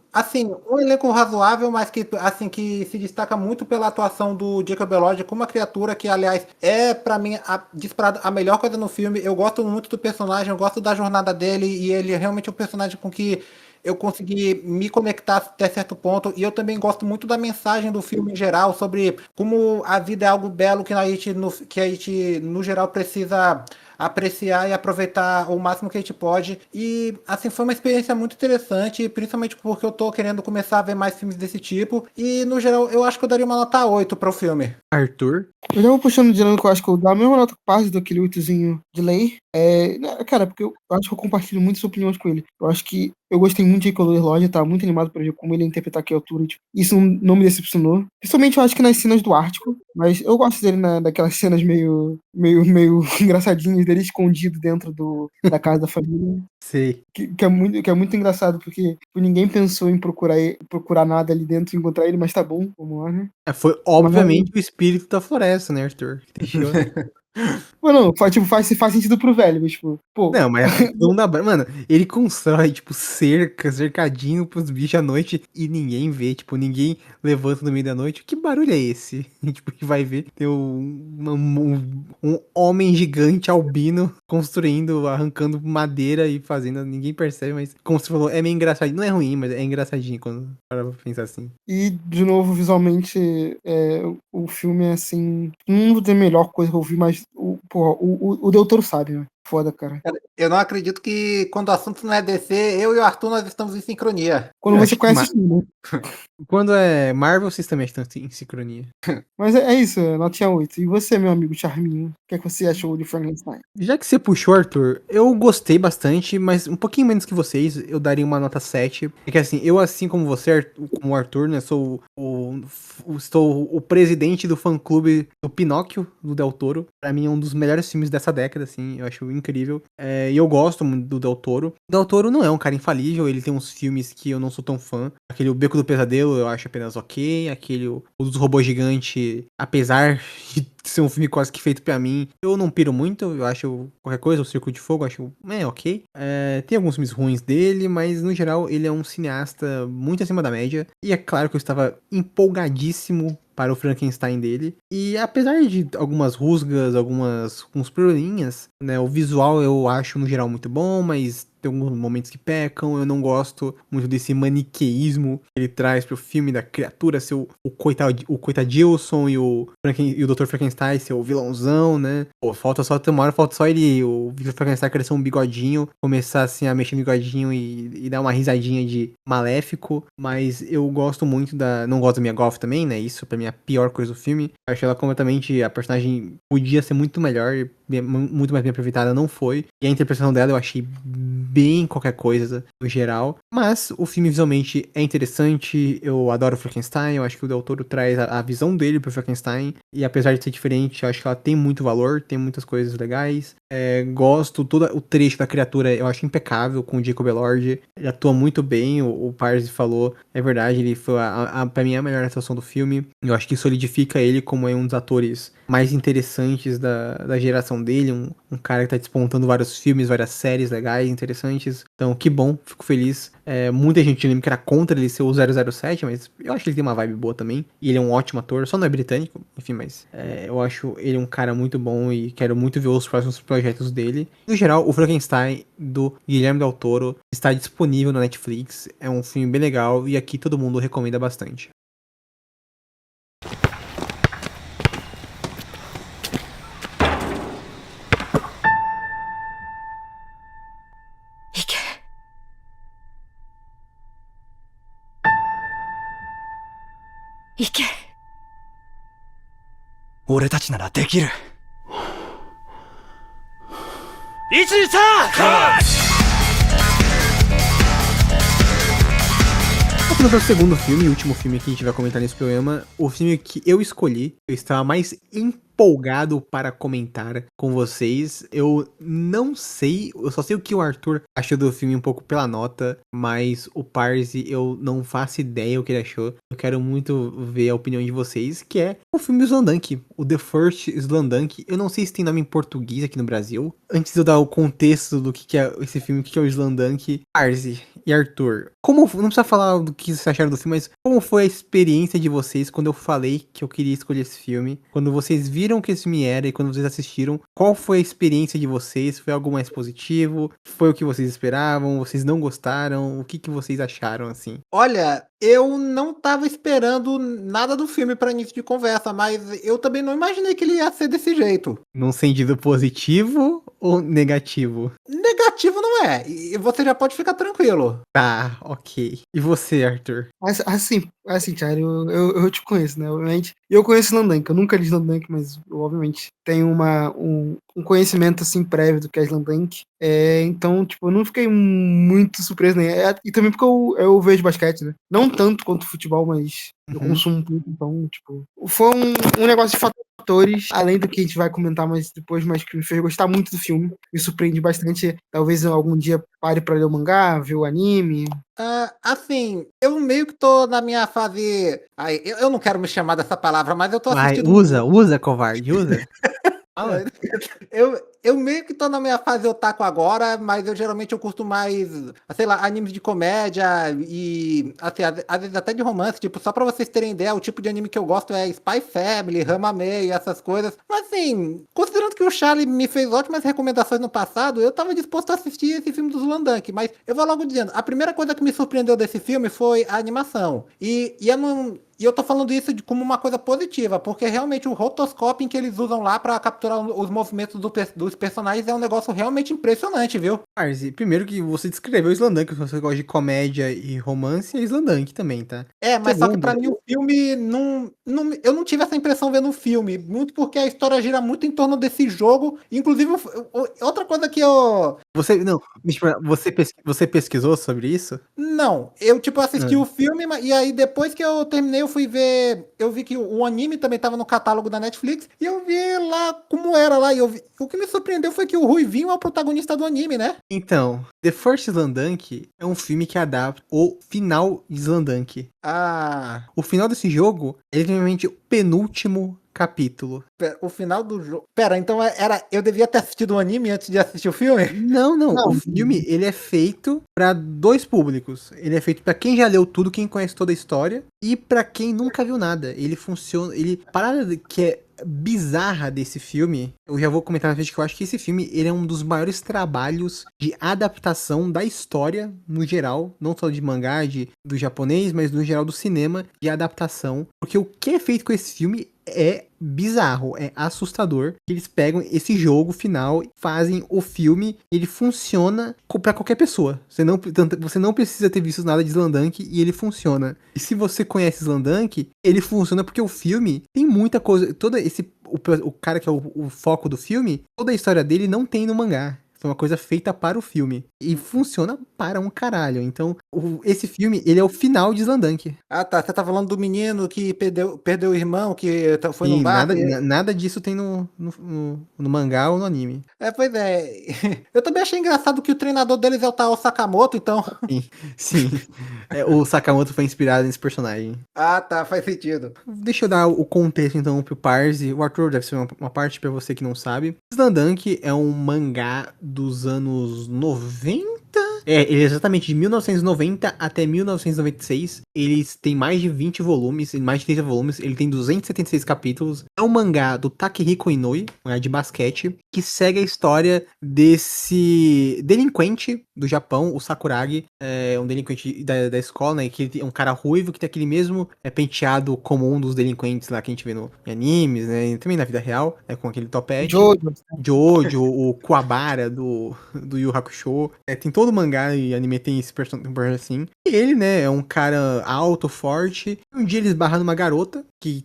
elenco razoável, mas que, assim, que se destaca muito pela atuação do Jacob Elordi como uma criatura que, aliás, é, pra mim, disparado a melhor coisa no filme. Eu gosto muito do personagem, eu gosto da jornada dele, e ele é realmente um personagem com que eu consegui me conectar até certo ponto, e eu também gosto muito da mensagem do filme em geral, sobre como a vida é algo belo que que a gente no geral, precisa apreciar e aproveitar o máximo que a gente pode. E, assim, foi uma experiência muito interessante, principalmente porque eu tô querendo começar a ver mais filmes desse tipo, e, no geral, eu acho que eu daria uma nota 8 pro filme. Arthur? Eu já vou puxando de lado que eu acho que eu dou a mesma nota quase daquele 8zinho de lei. Cara, porque eu acho que eu compartilho muito suas opiniões com ele. Eu acho que eu gostei muito de Jacob Elordi, tava muito animado pra ver como ele ia interpretar aquela altura. Tipo, isso não me decepcionou. Principalmente eu acho que nas cenas do Ártico, mas eu gosto dele daquelas cenas meio engraçadinhas dele escondido dentro da casa da família. Sei. Que é muito engraçado, porque tipo, ninguém pensou em procurar nada ali dentro e encontrar ele, mas tá bom, vamos lá, né? Foi, obviamente, o espírito da floresta, né, Arthur? Que deixou. Mas não, faz sentido pro velho, mas, tipo, pô. Não, mas não dá. Mano, ele constrói, tipo, cercadinho pros bichos à noite e ninguém vê. Tipo, ninguém levanta no meio da noite. Que barulho é esse? Tipo, que vai ver tem um homem gigante albino construindo, arrancando madeira e fazendo. Ninguém percebe, mas, como você falou, é meio engraçadinho. Não é ruim, mas é engraçadinho quando para pra pensar assim. E, de novo, visualmente, o filme é assim. Não vou dizer a melhor coisa que eu vi, mas o Del Toro sabe, né? Foda, cara. Eu não acredito que, quando o assunto não é DC, eu e o Arthur, nós estamos em sincronia. Quando Eu você acho que conhece o filme, né? Quando é Marvel, vocês também estão em sincronia. Mas é isso, notinha 8. E você, meu amigo Charminho? O que é que você achou de Frankenstein? Já que você puxou, Arthur, eu gostei bastante, mas um pouquinho menos que vocês, eu daria uma nota 7. Porque assim, eu assim como você, como o Arthur, né, sou o presidente do fã-clube do Pinóquio, do Del Toro. Pra mim é um dos melhores filmes dessa década, assim, eu acho incrível. E eu gosto muito do Del Toro. O Del Toro não é um cara infalível, ele tem uns filmes que eu não sou tão fã. Aquele O Beco do Pesadelo eu acho apenas ok. Aquele O dos Robôs Gigantes, apesar de ser um filme quase que feito pra mim, eu não piro muito, eu acho qualquer coisa, o Círculo de Fogo, eu acho, ok. Tem alguns filmes ruins dele, mas no geral ele é um cineasta muito acima da média, e é claro que eu estava empolgadíssimo para o Frankenstein dele, e apesar de algumas rusgas, alguns probleminhas, né, o visual eu acho no geral muito bom, mas tem alguns momentos que pecam, eu não gosto muito desse maniqueísmo que ele traz pro filme da criatura ser o coitadilson e o Dr. Frankenstein ser o vilãozão, né? Pô, falta só ele, o Dr. Frankenstein crescer um bigodinho, começar assim a mexer no bigodinho e dar uma risadinha de maléfico, mas eu gosto muito não gosto da Mia Goth também, né? Isso pra mim é a pior coisa do filme. Acho ela completamente, a personagem podia ser muito melhor, muito mais bem aproveitada, não foi. E a interpretação dela eu achei bem qualquer coisa no geral. Mas o filme visualmente é interessante. Eu adoro o Frankenstein. Eu acho que o Del Toro traz a visão dele pro Frankenstein. E apesar de ser diferente, eu acho que ela tem muito valor, tem muitas coisas legais. Gosto, todo o trecho da criatura eu acho impecável com o Jacob Elordi. Ele atua muito bem, o Parsi falou, é verdade, ele foi pra mim a melhor atuação do filme. Eu acho que solidifica ele como um dos atores mais interessantes da geração direção dele, um cara que tá despontando vários filmes, várias séries legais, interessantes. Então, que bom, fico feliz. Muita gente lembra que era contra ele ser o 007, mas eu acho que ele tem uma vibe boa também. E ele é um ótimo ator, só não é britânico, enfim, mas eu acho ele um cara muito bom e quero muito ver os próximos projetos dele. No geral, o Frankenstein do Guilherme Del Toro está disponível na Netflix, é um filme bem legal e aqui todo mundo recomenda bastante. Ike. 俺たちならできる。123! Vamos para o segundo filme e último filme que a gente vai comentar nesse programa, o filme que eu escolhi, eu estava mais empolgado para comentar com vocês. Eu não sei, eu só sei o que o Arthur achou do filme um pouco pela nota, mas o Parzi eu não faço ideia o que ele achou. Eu quero muito ver a opinião de vocês, que é o filme Slamdunk, o The First Slamdunk. Eu não sei se tem nome em português aqui no Brasil. Antes de eu dar o contexto do que é esse filme, o que é o Slamdunk, Parzi e Arthur, não precisa falar do que vocês acharam do filme, mas como foi a experiência de vocês quando eu falei que eu queria escolher esse filme? Quando vocês viram que esse filme era e quando vocês assistiram, qual foi a experiência de vocês? Foi algo mais positivo? Foi o que vocês esperavam? Vocês não gostaram? O que vocês acharam, assim? Olha, eu não tava esperando nada do filme pra início de conversa, mas eu também não imaginei que ele ia ser desse jeito. Num sentido positivo ou negativo? Negativo não é, e você já pode ficar tranquilo. Tá, ok. E você, Arthur? Assim, Thiago, eu te conheço, né? Obviamente. Eu conheço Slamdunk, eu nunca li Slamdunk, mas eu, obviamente, tenho um conhecimento, assim, prévio do que é Slamdunk. Então, tipo, eu não fiquei muito surpreso, né? E também porque eu vejo basquete, né? Não tanto quanto futebol, mas eu consumo tudo, então, tipo... Foi um negócio de fatores, além do que a gente vai comentar mais depois, mas que me fez gostar muito do filme. Me surpreende bastante. Talvez eu algum dia pare pra ler o mangá, ver o anime. Assim, eu meio que tô na minha fase... Ai, eu não quero me chamar dessa palavra, mas eu tô Vai, assistindo... usa, covarde, usa. Fala. Eu meio que tô na minha fase otaku agora, mas geralmente eu curto mais, sei lá, animes de comédia e, assim, às vezes até de romance, tipo, só pra vocês terem ideia, o tipo de anime que eu gosto é Spy Family, Rama-Mei, essas coisas. Mas assim, considerando que o Charlie me fez ótimas recomendações no passado, eu tava disposto a assistir esse filme do Slamdunk, mas eu vou logo dizendo, a primeira coisa que me surpreendeu desse filme foi a animação. E eu tô falando isso como uma coisa positiva, porque realmente o rotoscoping que eles usam lá pra capturar os movimentos dos personagens é um negócio realmente impressionante, viu? Parzi, primeiro que você descreveu o Slamdunk, se você gosta de comédia e romance, é Slamdunk também, tá? Mas só que pra mim o filme eu não tive essa impressão vendo o filme, muito porque a história gira muito em torno desse jogo, inclusive outra coisa que eu... Você pesquisou sobre isso? Não, eu tipo assisti o filme e aí depois que eu terminei eu fui ver, eu vi que o anime também tava no catálogo da Netflix e eu vi lá como era lá e o que me surpreendeu foi que o Ruivinho é o protagonista do anime, né? Então, The First Slamdunk é um filme que adapta o final de Slamdunk. O final desse jogo é literalmente o penúltimo capítulo. O final do jogo... Pera, então eu devia ter assistido o anime antes de assistir o filme? Não. O filme, ele é feito pra dois públicos. Ele é feito pra quem já leu tudo, quem conhece toda a história, e pra quem nunca viu nada. Ele funciona... A parada que é bizarra desse filme, eu já vou comentar na frente que eu acho que esse filme, ele é um dos maiores trabalhos de adaptação da história, no geral, não só de mangá, do japonês, mas no geral do cinema, de adaptação. Porque o que é feito com esse filme é bizarro, é assustador. Eles pegam esse jogo final, fazem o filme, ele funciona pra qualquer pessoa. Você não precisa ter visto nada de Slamdunk e ele funciona. E se você conhece Slamdunk, ele funciona porque o filme tem muita coisa, o cara que é o foco do filme, toda a história dele não tem no mangá. Foi uma coisa feita para o filme. E funciona para um caralho. Então, esse filme, ele é o final de Slamdunk. Ah, tá. Você tá falando do menino que perdeu o irmão, que foi num E barco. nada disso tem no mangá ou no anime. Pois é. Eu também achei engraçado que o treinador deles é o Tao Sakamoto, então. Sim, sim. O Sakamoto foi inspirado nesse personagem. Ah, tá. Faz sentido. Deixa eu dar o contexto então pro Parse. O Arthur deve ser uma parte pra você que não sabe. Slamdunk é um mangá dos anos 90. Ele é exatamente de 1990 até 1996. Eles têm mais de 20 volumes, mais de 30 volumes. Ele tem 276 capítulos. É um mangá do Takehiko Inoue, um mangá de basquete, que segue a história desse delinquente do Japão, o Sakuragi. É um delinquente da escola, né? Que é um cara ruivo que tem aquele mesmo penteado comum dos delinquentes lá que a gente vê em animes, né? E também na vida real, com aquele topete. Jojo, o Kuwabara do Yu Hakusho. Tem todo mangá e anime tem esse personagem assim. E ele, né, é um cara alto, forte. Um dia ele esbarra numa garota que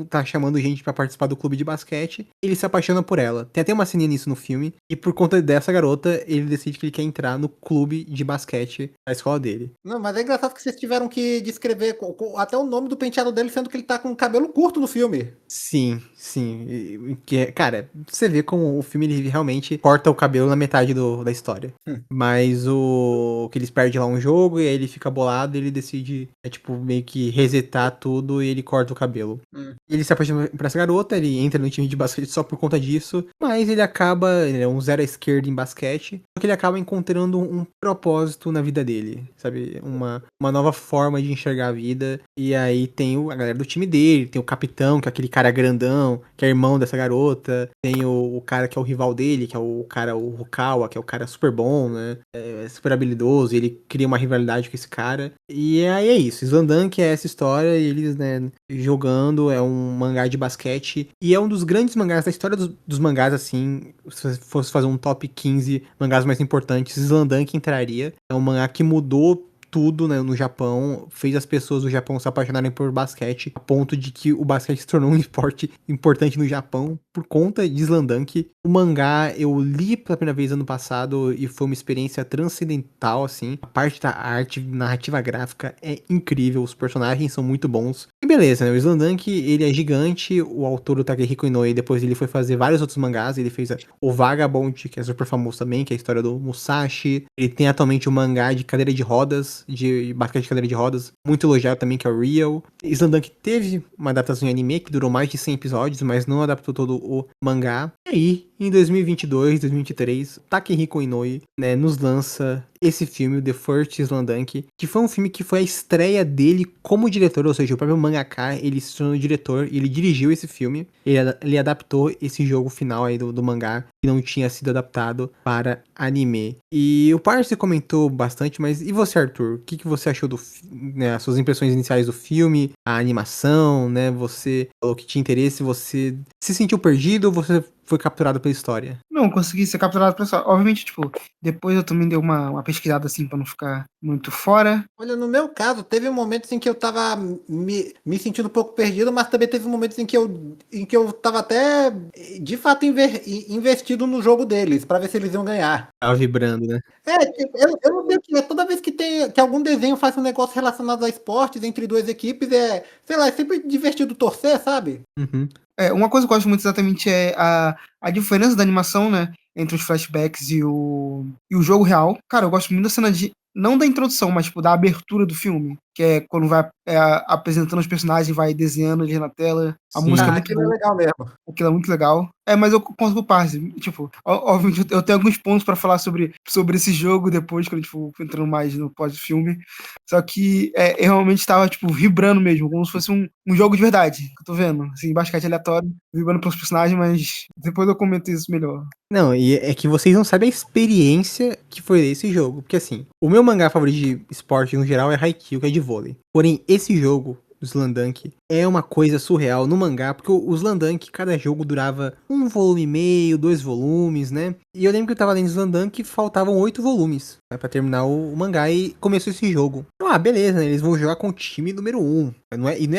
tá chamando gente pra participar do clube de basquete. Ele se apaixona por ela. Tem até uma cena nisso no filme. E por conta dessa garota, ele decide que ele quer entrar no clube de basquete da escola dele. Não, mas é engraçado que vocês tiveram que descrever até o nome do penteado dele, sendo que ele tá com cabelo curto no filme. Sim. Cara, você vê como o filme ele realmente corta o cabelo na metade da história. Mas que eles perdem lá um jogo e aí ele fica bolado e ele decide, meio que resetar tudo e ele corta o cabelo. Ele se apaixona por essa garota, ele entra no time de basquete só por conta disso, mas ele é um zero à esquerda em basquete, só que ele acaba encontrando um propósito na vida dele, sabe? Uma nova forma de enxergar a vida. E aí tem a galera do time dele, tem o capitão, que é aquele cara grandão, que é irmão dessa garota, tem o cara que é o rival dele, que é o Rukawa, que é o cara super bom, né? É super habilidoso, e ele cria uma rivalidade com esse cara. E aí é isso, Slamdunk é essa história, e eles, né, jogando, é um mangá de basquete, e é um dos grandes mangás da história dos mangás, assim, se fosse fazer um top 15 mangás mais importantes, Slamdunk entraria. É um mangá que mudou tudo, né, no Japão, fez as pessoas do Japão se apaixonarem por basquete, a ponto de que o basquete se tornou um esporte importante no Japão por conta de Slamdunk. O mangá eu li pela primeira vez ano passado e foi uma experiência transcendental, assim. A parte da arte, narrativa gráfica é incrível, os personagens são muito bons. E beleza, né, o Slamdunk, ele é gigante, o autor, o Takehiko Inoue, depois ele foi fazer vários outros mangás, ele fez o Vagabond, que é super famoso também, que é a história do Musashi. Ele tem atualmente um mangá de cadeira de rodas, de basquete de cadeira de rodas, muito elogiado também, que é o Real. Slamdunk teve uma adaptação em anime que durou mais de 100 episódios, mas não adaptou todo o mangá. E aí, em 2022, 2023, Takehiko Inoue, né, nos lança esse filme, The First Slamdunk, que foi um filme que foi a estreia dele como diretor, ou seja, o próprio mangaka, ele se tornou diretor e ele dirigiu esse filme. Ele adaptou esse jogo final aí do mangá, que não tinha sido adaptado para anime. E o Parse comentou bastante, mas e você, Arthur? O que você achou né, as suas impressões iniciais do filme, a animação, né? Você falou que tinha interesse, você se sentiu perdido ou você foi capturado pela história? Não, consegui ser capturado pela história. Obviamente, depois eu também dei uma pesquisada assim pra não ficar muito fora. Olha, no meu caso, teve momentos em que eu tava me sentindo um pouco perdido, mas também teve momentos em que eu tava até, de fato, investido no jogo deles, pra ver se eles iam ganhar. Tava vibrando, né? Eu não sei o que é. Toda vez que algum desenho faz um negócio relacionado a esportes entre duas equipes, sei lá, é sempre divertido torcer, sabe? Uhum. Uma coisa que eu gosto muito exatamente é a diferença da animação, né? Entre os flashbacks e o jogo real. Cara, eu gosto muito da cena não da introdução, mas da abertura do filme. Que é quando vai apresentando os personagens e vai desenhando eles na tela. A Sim. música é muito Aquilo boa. é legal mesmo. Aquilo é muito legal. Mas eu consigo o Parse. Obviamente, eu tenho alguns pontos pra falar sobre esse jogo depois, quando a gente for entrando mais no pós-filme. Só que eu realmente tava, vibrando mesmo, como se fosse um jogo de verdade, que eu tô vendo. Assim, basquete aleatório, vibrando pelos personagens, mas depois eu comento isso melhor. Não, e é que vocês não sabem a experiência que foi esse jogo. Porque assim, o meu mangá favorito de esporte no geral é Haikyuu, que é de vôlei. Porém, esse jogo, o Slamdunk, é uma coisa surreal no mangá, porque o Slam-Dunk, cada jogo durava 1,5 volume, 2 volumes, né? E eu lembro que eu tava lendo Slam-Dunk e faltavam 8 volumes, né, pra terminar o mangá e começou esse jogo. Então, beleza, né? Eles vão jogar com o time número 1.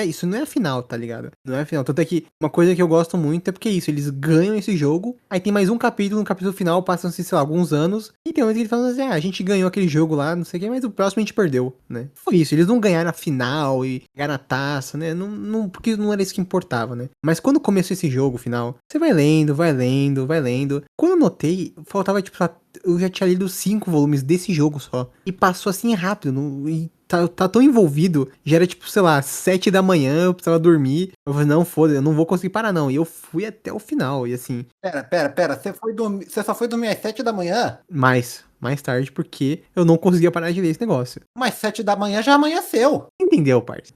Isso não é a final, tá ligado? Não é a final. Tanto é que uma coisa que eu gosto muito é porque é isso, eles ganham esse jogo, aí tem mais um capítulo, no capítulo final passam-se, sei lá, alguns anos, e tem um que eles falam assim, a gente ganhou aquele jogo lá, não sei o que, mas o próximo a gente perdeu, né? Foi isso, eles não ganharam a final e ganharam a taça, né? Porque não era isso que importava, né? Mas quando começou esse jogo final, você vai lendo, vai lendo, vai lendo. Quando eu notei, faltava, tipo, eu já tinha lido 5 volumes desse jogo só. E passou assim rápido. E tá tão envolvido. Já era tipo, sei lá, 7 da manhã, eu precisava dormir. Eu falei, não, foda, eu não vou conseguir parar, não. E eu fui até o final. E assim. Pera. Você só foi dormir às 7 da manhã? Mais tarde, porque eu não conseguia parar de ler esse negócio. Mas 7 da manhã já amanheceu. Entendeu, parça?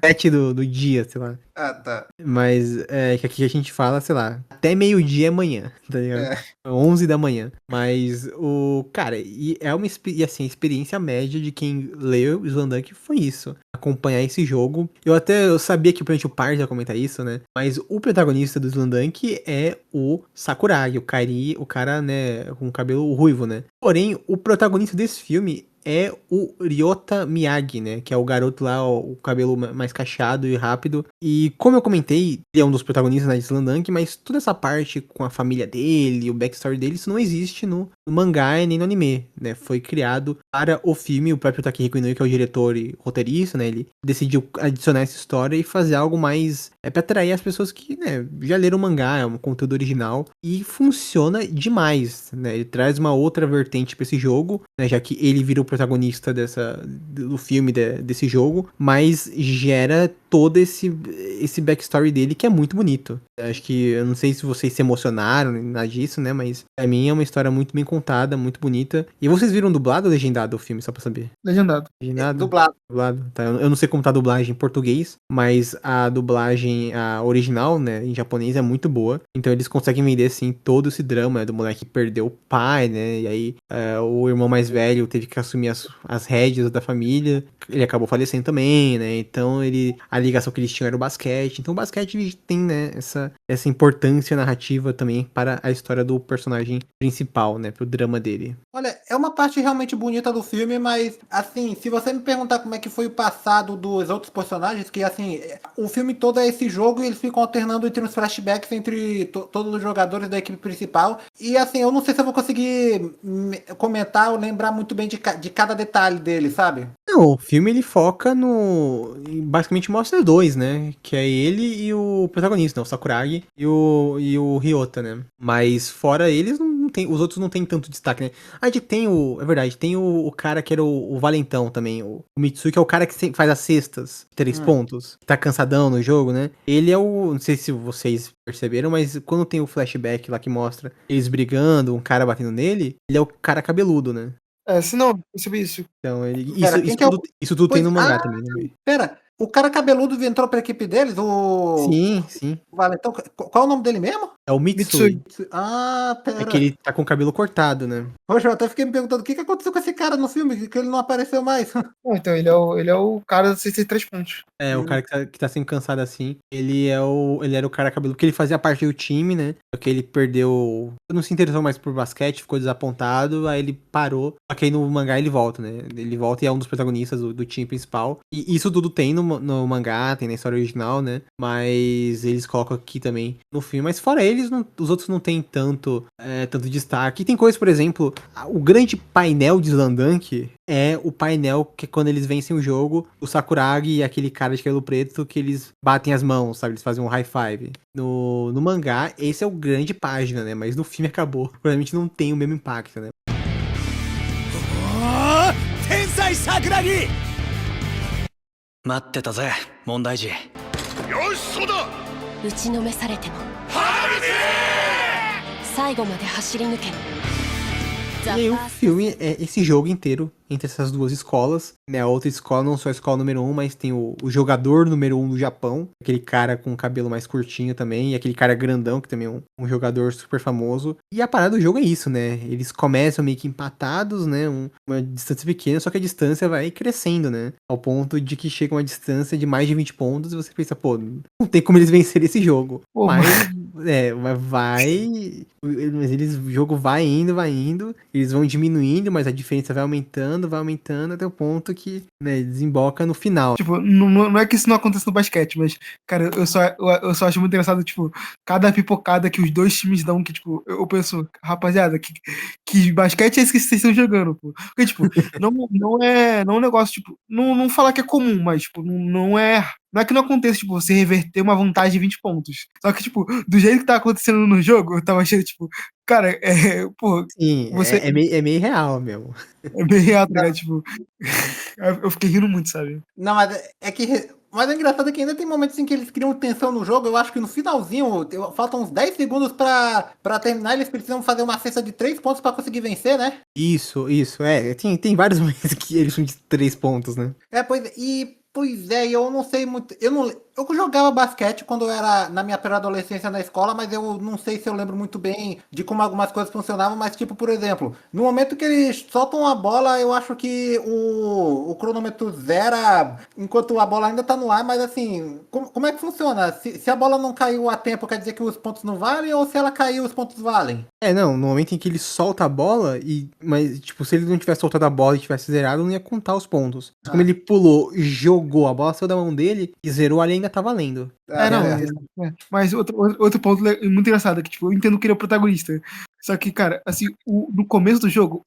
7 do dia, sei lá. Ah, tá. Mas que aqui a gente fala, sei lá, até meio-dia amanhã, tá ligado? 11 da manhã. Mas cara, e é uma assim, a experiência média de quem leu o Slam-Dunk foi isso. Acompanhar esse jogo. Eu sabia que provavelmente o Par ia comentar isso, né? Mas o protagonista do Slam-Dunk é o Sakuragi, o Kairi, o cara, né, com cabelo ruivo, né? Porém, o protagonista desse filme é o Ryota Miyagi, né? Que é o garoto lá, o cabelo mais cacheado e rápido. E como eu comentei, ele é um dos protagonistas na Slam-Dunk, mas toda essa parte com a família dele, o backstory dele, isso não existe no mangá e nem no anime, né? Foi criado para o filme, o próprio Takehiko Inoue, que é o diretor e roteirista, né? Ele decidiu adicionar essa história e fazer algo mais pra atrair as pessoas que, né, já leram o mangá, é um conteúdo original e funciona demais, né? Ele traz uma outra vertente para esse jogo, né? Já que ele vira o protagonista do filme, desse jogo, mas gera todo esse backstory dele que é muito bonito. Acho que, eu não sei se vocês se emocionaram, nada disso, né, mas pra mim é uma história muito bem contada, muito bonita. E vocês viram dublado ou legendado o filme, só pra saber? Legendado. Legendado? Dublado. Tá, eu não sei como tá a dublagem em português, mas a dublagem original, né, em japonês é muito boa. Então eles conseguem vender, assim, todo esse drama, né, do moleque que perdeu o pai, né, e aí o irmão mais velho teve que assumir as rédeas da família. Ele acabou falecendo também, né, então a ligação que eles tinham era o basquete. Então o basquete tem, né, essa importância narrativa também para a história do personagem principal, né, pro drama dele. Olha, é uma parte realmente bonita do filme, mas, assim, se você me perguntar como é que foi o passado dos outros personagens, que, assim, o filme todo é esse jogo e eles ficam alternando entre os flashbacks entre todos os jogadores da equipe principal. E, assim, eu não sei se eu vou conseguir comentar ou lembrar muito bem de cada detalhe dele, sabe? Não, o filme ele foca basicamente mostra dois, né? Que é ele e o protagonista, né? O Sakuragi e o Ryota, né? Mas fora eles, não tem, os outros não tem tanto destaque, né? A gente tem é verdade, tem o cara que era o valentão também, o Mitsui, que é o cara que faz as cestas, 3 pontos, que tá cansadão no jogo, né? Ele é não sei se vocês perceberam, mas quando tem o flashback lá que mostra eles brigando, um cara batendo nele, ele é o cara cabeludo, né? Se não, percebi isso. Então, Pera, isso tudo tem no mangá também, né? Pera, o cara cabeludo entrou pra equipe deles? Sim. O Valentão, qual é o nome dele mesmo? É o Mitsui. Ah, pera. É que ele tá com o cabelo cortado, né? Poxa, eu até fiquei me perguntando o que aconteceu com esse cara no filme, que ele não apareceu mais. Então, ele é o cara dos 63 pontos. É, o cara que tá sempre cansado assim. Ele era o cara cabeludo, porque ele fazia parte do time, né? Porque ele perdeu. Não se interessou mais por basquete, ficou desapontado, aí ele parou. Só que aí no mangá ele volta, né? Ele volta e é um dos protagonistas do time principal. E isso tudo tem no mangá, tem na história original, né? Mas eles colocam aqui também no filme. Mas fora eles, os outros não tem tanto destaque. E tem coisas, por exemplo, o grande painel de Slam-Dunk é o painel que é quando eles vencem o jogo, o Sakuragi e aquele cara de cabelo preto que eles batem as mãos, sabe? Eles fazem um high five. No mangá, esse é o grande página, né? Mas no filme acabou. Provavelmente não tem o mesmo impacto, né? Tensai Sakuragi! 待ってたぜ、問題児。よし、そうだ！打ちのめされても最後まで走り抜け。 E aí o filme é esse jogo inteiro entre essas duas escolas. né, a outra escola, não só a escola número 1, mas tem o jogador número 1 do Japão, aquele cara com o cabelo mais curtinho também, e aquele cara grandão, que também é um jogador super famoso. E a parada do jogo é isso, né? Eles começam meio que empatados, né? Uma distância pequena, só que a distância vai crescendo, né? Ao ponto de que chega uma distância de mais de 20 pontos e você pensa, pô, não tem como eles vencerem esse jogo. Pô, Mas o jogo vai indo, eles vão diminuindo, mas a diferença vai aumentando até o ponto que, né, desemboca no final. Tipo, não é que isso não acontece no basquete, mas, cara, eu só acho muito engraçado, tipo, cada pipocada que os dois times dão, que, tipo, eu penso, rapaziada, que basquete é esse que vocês estão jogando, pô? Porque, tipo, não é um negócio, tipo, não falar que é comum, mas, tipo, não é que não aconteça, tipo, você reverter uma vantagem de 20 pontos. Só que, tipo, do jeito que tá acontecendo no jogo, eu tava achando, tipo, cara, pô, Sim, você é meio real mesmo. é bem real, tá ligado? Tipo, eu fiquei rindo muito, sabe? Não, mas mas é engraçado que ainda tem momentos em que eles criam tensão no jogo. Eu acho que no finalzinho, faltam uns 10 segundos pra terminar, eles precisam fazer uma cesta de 3 pontos pra conseguir vencer, né? Isso, tem vários momentos que eles são de 3 pontos, né? Pois é, eu não sei muito. Eu jogava basquete quando eu era na minha pré-adolescência na escola, mas eu não sei se eu lembro muito bem de como algumas coisas funcionavam. Mas, tipo, por exemplo, no momento que eles soltam a bola, eu acho que o cronômetro zera enquanto a bola ainda tá no ar. Mas, assim, como é que funciona? Se a bola não caiu a tempo, quer dizer que os pontos não valem? Ou se ela caiu, os pontos valem? Não, no momento em que ele solta a bola, mas, tipo, se ele não tivesse soltado a bola e tivesse zerado, não ia contar os pontos. Mas como ele pulou, jogou, a bola saiu da mão dele e zerou, ali ainda tá valendo. Mas outro ponto muito engraçado é que, tipo, eu entendo que ele é o protagonista. Só que, cara, assim, no começo do jogo,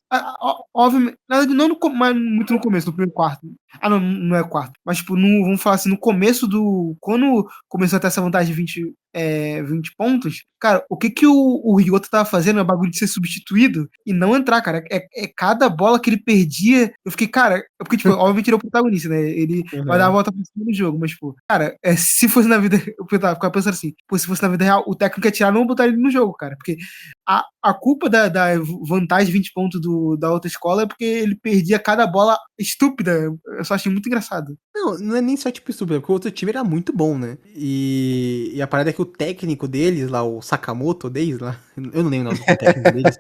obviamente, na verdade, não mas muito no começo, no primeiro quarto. Não é quarto. Mas, tipo, vamos falar assim, no começo quando começou a ter essa vantagem de 20 pontos, cara, o que o Ryota tava fazendo é o bagulho de ser substituído e não entrar, cara. É cada bola que ele perdia. Eu fiquei, cara, porque, tipo, obviamente ele é o protagonista, né? Ele vai dar a volta por cima do jogo, mas, tipo, cara, se fosse na vida. Eu ficava pensando assim, pô, se fosse na vida real, o técnico ia tirar, não botar ele no jogo, cara. Porque a culpa da vantagem de 20 pontos da outra escola é porque ele perdia cada bola estúpida. Eu só achei muito engraçado. Não é nem só tipo estúpido, porque o outro time era muito bom, né? E a parada é que o técnico deles, lá, o Sakamoto deles, lá, eu não lembro o nome do técnico deles,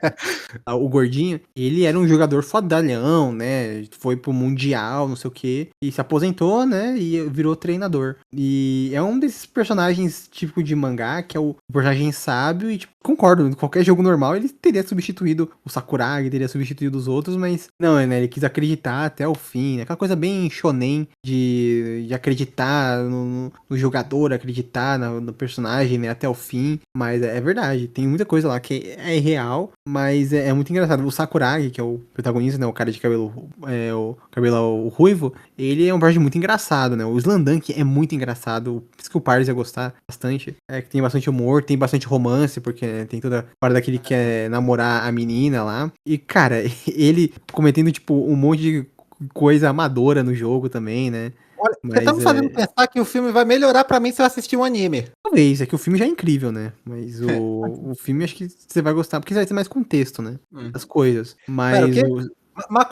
o gordinho, ele era um jogador fodalhão, né? Foi pro Mundial, não sei o quê, e se aposentou, né? E virou treinador. E é um desses personagens típico de mangá, que é o personagem sábio, e tipo, concordo, em qualquer jogo normal ele teria substituído o Sakuragi, teria substituído os outros, mas não, né? Ele quis acreditar até o fim, né? Aquela coisa bem shonen de acreditar no jogador, acreditar no personagem, né, até o fim. Mas é verdade, tem muita coisa lá que é irreal, mas é muito engraçado. O Sakuragi, que é o protagonista, né, o cara de cabelo, o cabelo ruivo, ele é um personagem muito engraçado, né? O Slandank é muito engraçado, por isso que o Paris ia gostar bastante. É que tem bastante humor, tem bastante romance, porque né, tem toda a parte daquele que quer namorar a menina lá. E, cara, ele cometendo, tipo, um monte de coisa amadora no jogo também, né? Olha, você tá me fazendo pensar que o filme vai melhorar pra mim se eu assistir um anime. Talvez, é que o filme já é incrível, né? Mas o filme acho que você vai gostar, porque você vai ter mais contexto, né? Das coisas. Mas Pera, o quê? Mas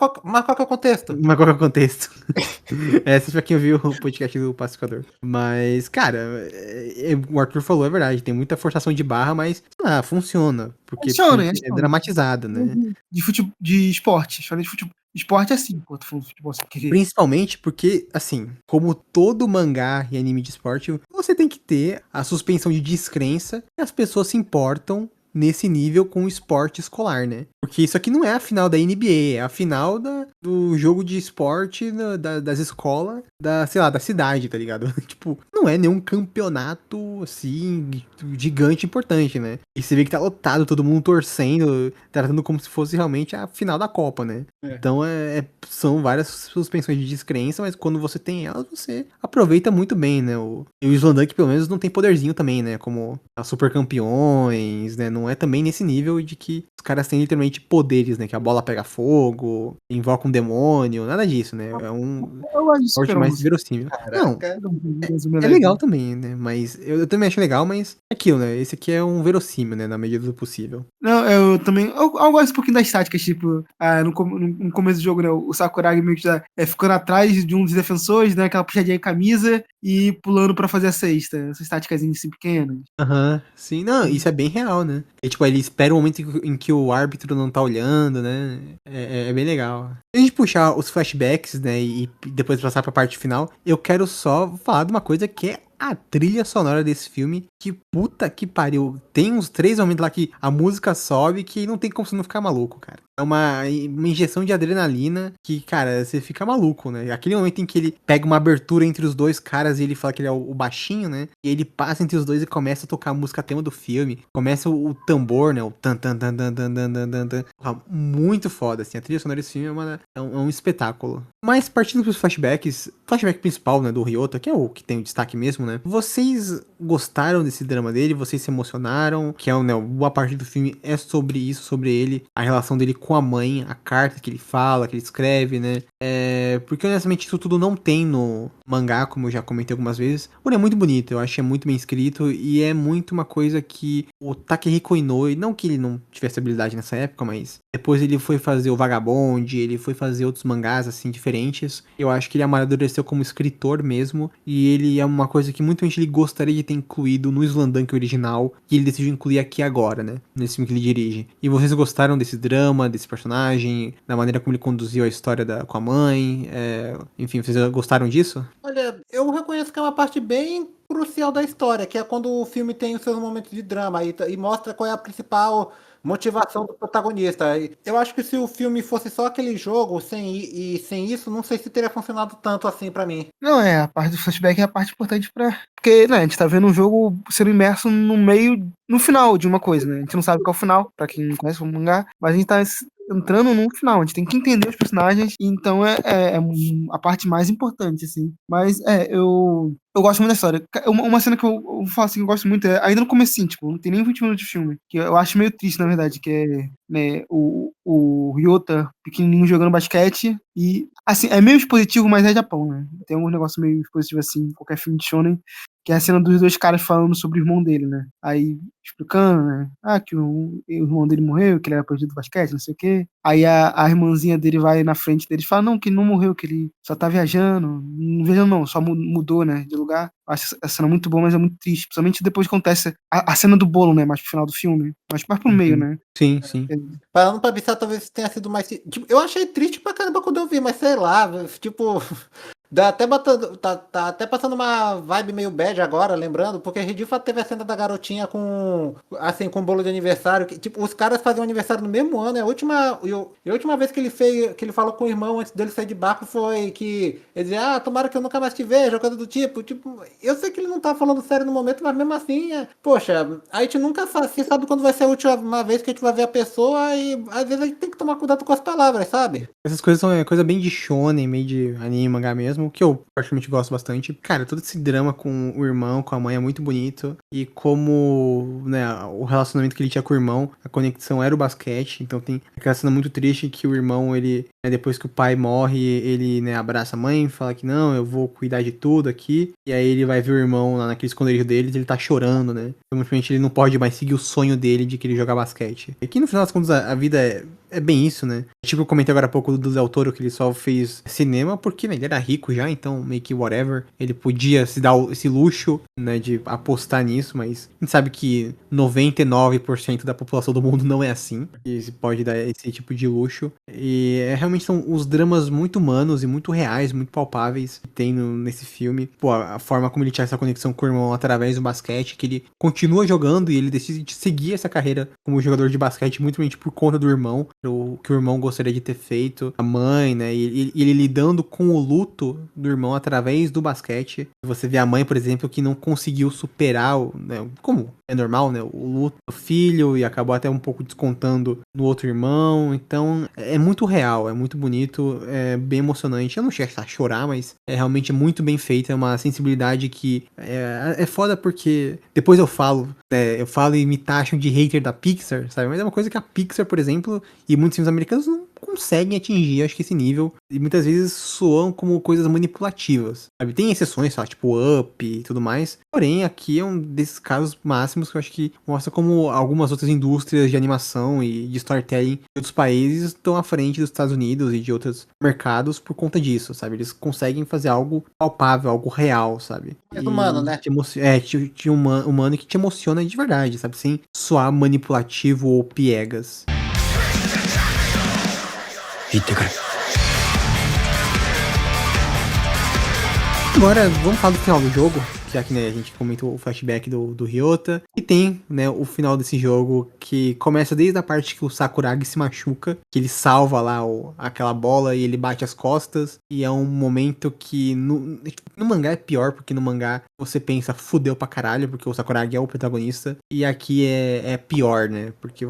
qual que é o contexto? Mas qual que é o contexto? Essa pra quem ouviu o podcast do Pacificador. Mas, cara, o Arthur falou, é verdade, tem muita forçação de barra, mas, sei lá, funciona. Porque é dramatizada, né? De esporte. De futebol. Esporte é assim, pô, tu falou de futebol sem querer. Principalmente porque, assim, como todo mangá e anime de esporte, você tem que ter a suspensão de descrença e as pessoas se importam nesse nível com o esporte escolar, né? Porque isso aqui não é a final da NBA, é a final do jogo de esporte das escolas, sei lá, da cidade, tá ligado? Tipo, não é nenhum campeonato, assim, gigante importante, né? E você vê que tá lotado, todo mundo torcendo, tratando como se fosse realmente a final da Copa, né? Então, são várias suspensões de descrença, mas quando você tem elas, você aproveita muito bem, né? E o Slandank, pelo menos, não tem poderzinho também, né? Como a Super Campeões, né? Não é também nesse nível de que os caras têm literalmente poderes, né? Que a bola pega fogo, invoca um demônio, nada disso, né? É um Eu gosto de sorte mais super-heróis. verossímil. Não, Caraca. é legal também, né? Mas eu também acho legal, mas é aquilo, né? Esse aqui é um verossímil, né? Na medida do possível. Não, eu também. Eu gosto um pouquinho das táticas, tipo, no começo do jogo, né? O Sakuragi meio que já ficando atrás de um dos defensores, né? Aquela puxadinha em camisa e pulando pra fazer a cesta. Essas táticas assim pequenas. Aham, sim, não, isso é bem real, né? E, tipo, ele espera o momento em que o árbitro não tá olhando, né? É bem legal. Se a gente puxar os flashbacks, né, e depois passar pra parte final, eu quero só falar de uma coisa que é a trilha sonora desse filme, que puta que pariu. Tem uns 3 momentos lá que a música sobe que não tem como você não ficar maluco, cara. É uma injeção de adrenalina que, cara, você fica maluco, né? Aquele momento em que ele pega uma abertura entre os dois caras e ele fala que ele é o baixinho, né? E ele passa entre os dois e começa a tocar a música tema do filme. Começa o tambor, né? O tan tan tan tan tan tan tan tan tan. Muito foda, assim. A trilha sonora desse filme é um espetáculo. Mas partindo pros flashbacks, flashback principal, né, do Ryota, que é o que tem o destaque mesmo, né? Vocês gostaram desse drama dele? Vocês se emocionaram? Que é, né, boa parte do filme é sobre isso, sobre ele, a relação dele com a mãe, a carta que ele fala, que ele escreve, né? Porque honestamente isso tudo não tem no mangá, como eu já comentei algumas vezes. Porém, é muito bonito, eu acho que é muito bem escrito e é muito uma coisa que o Takehiko Inoue, não que ele não tivesse habilidade nessa época, mas depois ele foi fazer o Vagabond, ele foi fazer outros mangás assim diferentes. Eu acho que ele amadureceu como escritor mesmo e ele é uma coisa que muita gente ele gostaria de ter incluído no Slamdunk original e ele decidiu incluir aqui agora, né? Nesse filme que ele dirige. E vocês gostaram desse drama, desse personagem, da maneira como ele conduziu a história com a mãe? Enfim, vocês gostaram disso? Olha, eu reconheço que é uma parte bem crucial da história, que é quando o filme tem os seus momentos de drama e mostra qual é a principal motivação do protagonista. Eu acho que se o filme fosse só aquele jogo, sem isso, não sei se teria funcionado tanto assim pra mim. Não, a parte do flashback é a parte importante pra. Porque, né, a gente tá vendo um jogo sendo imerso no meio, no final de uma coisa, né? A gente não sabe qual é o final, pra quem não conhece o mangá, mas a gente tá entrando no final, a gente tem que entender os personagens, então é a parte mais importante, assim. Mas eu gosto muito da história. Uma cena que eu falo assim, que eu gosto muito, ainda no comecinho, tipo, não tem nem 20 minutos de filme, que eu acho meio triste, na verdade, que é, né, o Ryota pequenininho jogando basquete e, assim, é meio expositivo, mas é Japão, né? Tem um negócio meio expositivo, assim, em qualquer filme de shonen, que é a cena dos dois caras falando sobre o irmão dele, né? Aí, explicando, né? Que o irmão dele morreu, que ele era perdido do basquete, não sei o quê. Aí a irmãzinha dele vai na frente dele e fala, não, que ele não morreu, que ele só tá viajando. Não viajando não, só mudou, né, de lugar. Acho essa cena muito boa, mas é muito triste. Principalmente depois que acontece a cena do bolo, né, mais pro final do filme. Mais pro meio, né? Sim, sim. Parando pra pensar, talvez tenha sido mais. Tipo, eu achei triste pra caramba quando eu vi, mas sei lá, tipo. Dá até tá até passando uma vibe meio bad agora, lembrando, porque Ridifa teve a cena da garotinha com bolo de aniversário, que, tipo, os caras faziam aniversário no mesmo ano, a última vez que ele falou com o irmão antes dele sair de barco foi que ele dizia, tomara que eu nunca mais te veja, coisa do tipo, eu sei que ele não tá falando sério no momento, mas mesmo assim, poxa, a gente nunca sabe quando vai ser a última vez que a gente vai ver a pessoa e às vezes a gente tem que tomar cuidado com as palavras, sabe? Essas coisas são coisa bem de shonen, meio de anime, mangá mesmo, que eu particularmente gosto bastante. Cara, todo esse drama com o irmão, com a mãe é muito bonito. E como, né, o relacionamento que ele tinha com o irmão, a conexão era o basquete. Então tem aquela cena muito triste que o irmão, ele, né, depois que o pai morre, ele, né, abraça a mãe, fala que não, eu vou cuidar de tudo aqui. E aí ele vai ver o irmão lá naquele esconderijo deles, ele tá chorando, né? Então, simplesmente ele não pode mais seguir o sonho dele de querer jogar basquete. E que no final das contas a vida é bem isso, né? Tipo, eu comentei agora há pouco do Del Toro, que ele só fez cinema porque, né, ele era rico já, então meio que whatever. Ele podia se dar esse luxo, né, de apostar nisso, mas a gente sabe que 99% da população do mundo não é assim. E se pode dar esse tipo de luxo. E realmente são os dramas muito humanos e muito reais, muito palpáveis que tem nesse filme. Pô, a forma como ele tinha essa conexão com o irmão através do basquete, que ele continua jogando e ele decide seguir essa carreira como jogador de basquete muito por conta do irmão. que o irmão gostaria de ter feito, a mãe, né? E ele lidando com o luto do irmão através do basquete. Você vê a mãe, por exemplo, que não conseguiu superar, né, como é normal, né? O luto do filho e acabou até um pouco descontando no outro irmão. Então, é muito real, é muito bonito, é bem emocionante. Eu não cheguei a chorar, mas é realmente muito bem feito. É uma sensibilidade que é foda porque depois eu falo, né? Eu falo e me taxam de hater da Pixar, sabe? Mas é uma coisa que a Pixar, por exemplo, e muitos filmes americanos não conseguem atingir, acho que esse nível, e muitas vezes soam como coisas manipulativas, sabe? Tem exceções, sabe? Tipo Up e tudo mais, porém aqui é um desses casos máximos que eu acho que mostra como algumas outras indústrias de animação e de storytelling de outros países estão à frente dos Estados Unidos e de outros mercados por conta disso, sabe? Eles conseguem fazer algo palpável, algo real, sabe? Mais humano, né? Humano que te emociona de verdade, sabe? Sem soar manipulativo ou piegas. 行ってくる。 Agora, vamos falar do final do jogo, já que, né, a gente comentou o flashback do Ryota. E tem, né, o final desse jogo que começa desde a parte que o Sakuragi se machuca, que ele salva lá aquela bola e ele bate as costas. E é um momento que no mangá é pior, porque no mangá você pensa, fudeu pra caralho, porque o Sakuragi é o protagonista. E aqui é pior, né, porque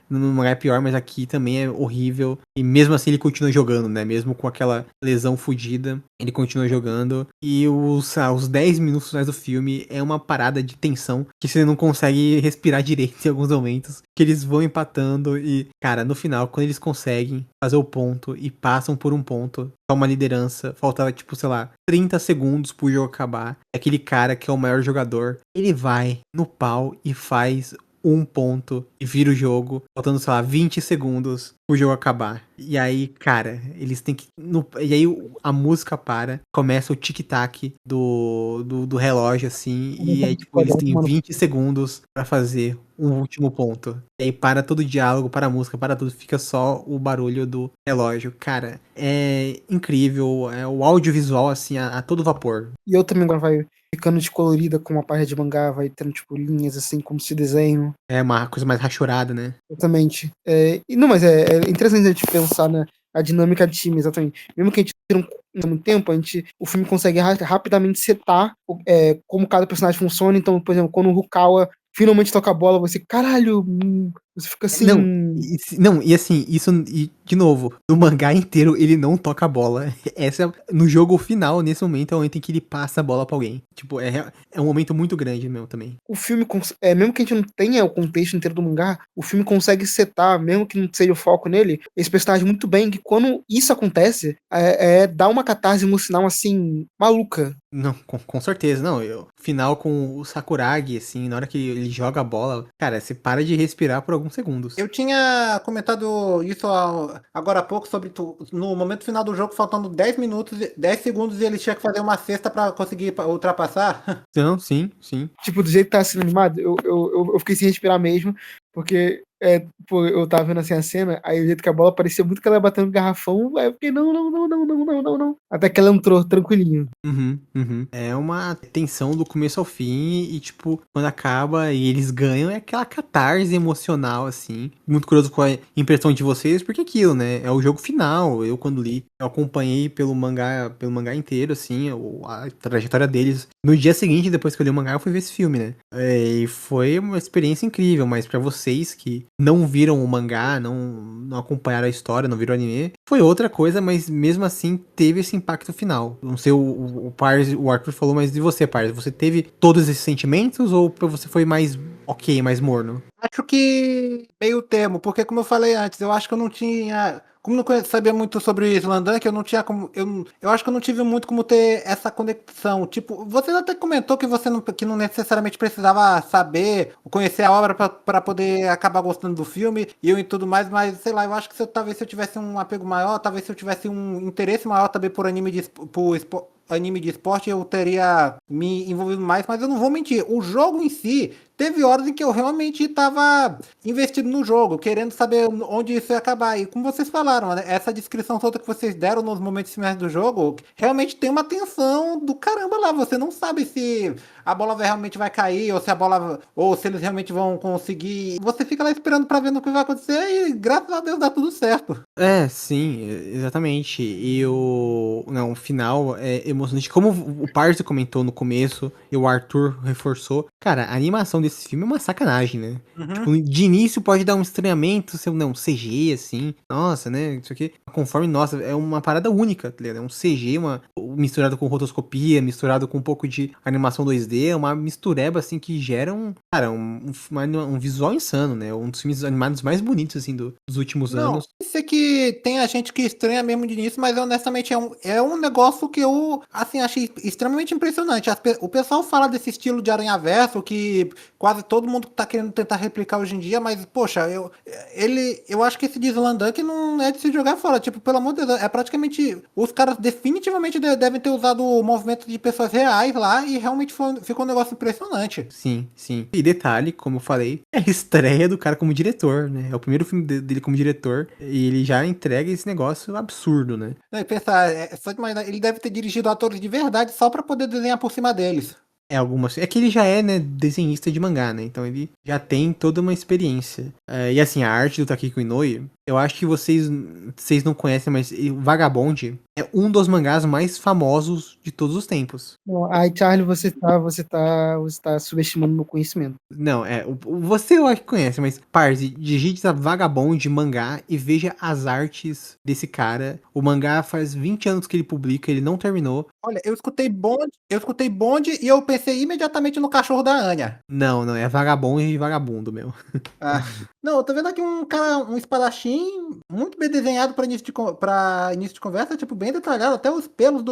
no mangá é pior, mas aqui também é horrível. E mesmo assim ele continua jogando, né, mesmo com aquela lesão fodida, ele continua jogando. E os 10 minutos do filme é uma parada de tensão que você não consegue respirar direito em alguns momentos, que eles vão empatando e, cara, no final, quando eles conseguem fazer o ponto e passam por um ponto, uma liderança, faltava, tipo, sei lá, 30 segundos pro jogo acabar, aquele cara que é o maior jogador, ele vai no pau e faz um ponto e vira o jogo, faltando, sei lá, 20 segundos pro jogo acabar. E aí, cara, eles têm que... E aí a música para, começa o tic-tac do relógio, assim, e aí, tipo, eles têm 20 segundos pra fazer um último ponto. E aí para todo o diálogo, para a música, para tudo, fica só o barulho do relógio. Cara, é incrível, é o audiovisual, assim, a todo vapor. E eu também agora vai ficando descolorida com uma página de mangá, vai tendo, tipo, linhas, assim, como se desenho. É uma coisa mais rachurada, né? Exatamente. Mas é interessante a gente pensar na dinâmica de time, exatamente. Mesmo que a gente não muito tempo, o filme consegue rapidamente setar como cada personagem funciona. Então, por exemplo, quando o Rukawa finalmente toca a bola, você, caralho, você fica assim... E assim, isso, e, de novo, no mangá inteiro ele não toca a bola. No jogo final, nesse momento, é o momento em que ele passa a bola pra alguém. Tipo, é um momento muito grande mesmo também. O filme, mesmo que a gente não tenha o contexto inteiro do mangá, o filme consegue setar, mesmo que não seja o foco nele, esse personagem muito bem, que quando isso acontece, dá uma catarse emocional, assim, maluca. Não, com certeza, não. Final com o Sakuragi, assim, na hora que ele joga a bola, cara, você para de respirar por alguns segundos. Eu tinha comentado isso agora há pouco sobre no momento final do jogo, faltando 10 segundos e ele tinha que fazer uma cesta pra conseguir ultrapassar. Não, sim. Tipo, do jeito que tá sendo animado, eu fiquei sem respirar mesmo, porque eu tava vendo assim a cena, aí o jeito que a bola parecia muito que ela ia batendo no garrafão, aí eu fiquei, não. Até que ela entrou tranquilinho. Uhum. É uma tensão do começo ao fim e, tipo, quando acaba e eles ganham, é aquela catarse emocional, assim. Muito curioso com a impressão de vocês, porque aquilo, né? É o jogo final. Eu, quando li, eu acompanhei pelo mangá inteiro, assim, a trajetória deles. No dia seguinte, depois que eu li o mangá, eu fui ver esse filme, né? E foi uma experiência incrível, mas pra vocês que não viram o mangá, não acompanharam a história, não viram o anime, foi outra coisa, mas mesmo assim teve esse impacto final. Não sei, o Arthur falou, mas de você, Pars? Você teve todos esses sentimentos ou pra você foi mais ok, mais morno? Acho que meio termo, porque como eu falei antes, eu acho que eu não tinha... Como não sabia muito sobre Slandunk, eu não tinha como... Eu acho que eu não tive muito como ter essa conexão. Tipo, você até comentou que você que não necessariamente precisava saber, conhecer a obra pra poder acabar gostando do filme e tudo mais, mas sei lá, eu acho que talvez se eu tivesse um apego maior, talvez se eu tivesse um interesse maior também por anime de esporte, eu teria me envolvido mais, mas eu não vou mentir. O jogo em si, teve horas em que eu realmente estava investido no jogo, querendo saber onde isso ia acabar. E como vocês falaram, né, essa descrição toda que vocês deram nos momentos finais do jogo, realmente tem uma tensão do caramba lá. Você não sabe se a bola realmente vai cair, ou se a bola. Ou se eles realmente vão conseguir. Você fica lá esperando pra ver no que vai acontecer e graças a Deus dá tudo certo. Sim, exatamente. E o final é emocionante. Como o Parse comentou no começo e o Arthur reforçou, cara, a animação desse filme é uma sacanagem, né? Tipo, de início pode dar um estranhamento, se não, CG, assim, nossa, né? Isso aqui, conforme, nossa, é uma parada única, tá ligado? É um CG, misturado com rotoscopia, misturado com um pouco de animação 2D, é uma mistureba, assim, que gera um visual insano, né? Um dos filmes animados mais bonitos, assim, dos últimos Não, anos. isso que tem a gente que estranha mesmo de início, mas honestamente é um negócio que eu, assim, achei extremamente impressionante. O pessoal fala desse estilo de aranhaverso que quase todo mundo tá querendo tentar replicar hoje em dia, mas, poxa, eu acho que esse de Slandunk não é de se jogar fora. Tipo, pelo amor de Deus, é praticamente. Os caras definitivamente devem ter usado o movimento de pessoas reais lá e realmente ficou um negócio impressionante. Sim, sim. E detalhe, como eu falei, é a estreia do cara como diretor, né? É o primeiro filme dele como diretor e ele já entrega esse negócio absurdo, né? Não, e pensar, só de imaginar, ele deve ter dirigido atores de verdade só pra poder desenhar por cima deles. É que ele já é, né, desenhista de mangá, né? Então ele já tem toda uma experiência. E assim, a arte do Takiko Inoue, eu acho que vocês não conhecem, mas Vagabond é um dos mangás mais famosos de todos os tempos. Não, aí, Charlie, você tá subestimando meu conhecimento. Não, você eu acho que conhece, mas parse, digite Vagabond mangá e veja as artes desse cara. O mangá faz 20 anos que ele publica, ele não terminou. Olha, eu escutei bonde e eu pensei imediatamente no cachorro da Anya. Não, é Vagabond e Vagabundo, meu. Ah, não, eu tô vendo aqui um cara, um espadachim muito bem desenhado pra início de conversa, tipo, bem detalhado, até os pelos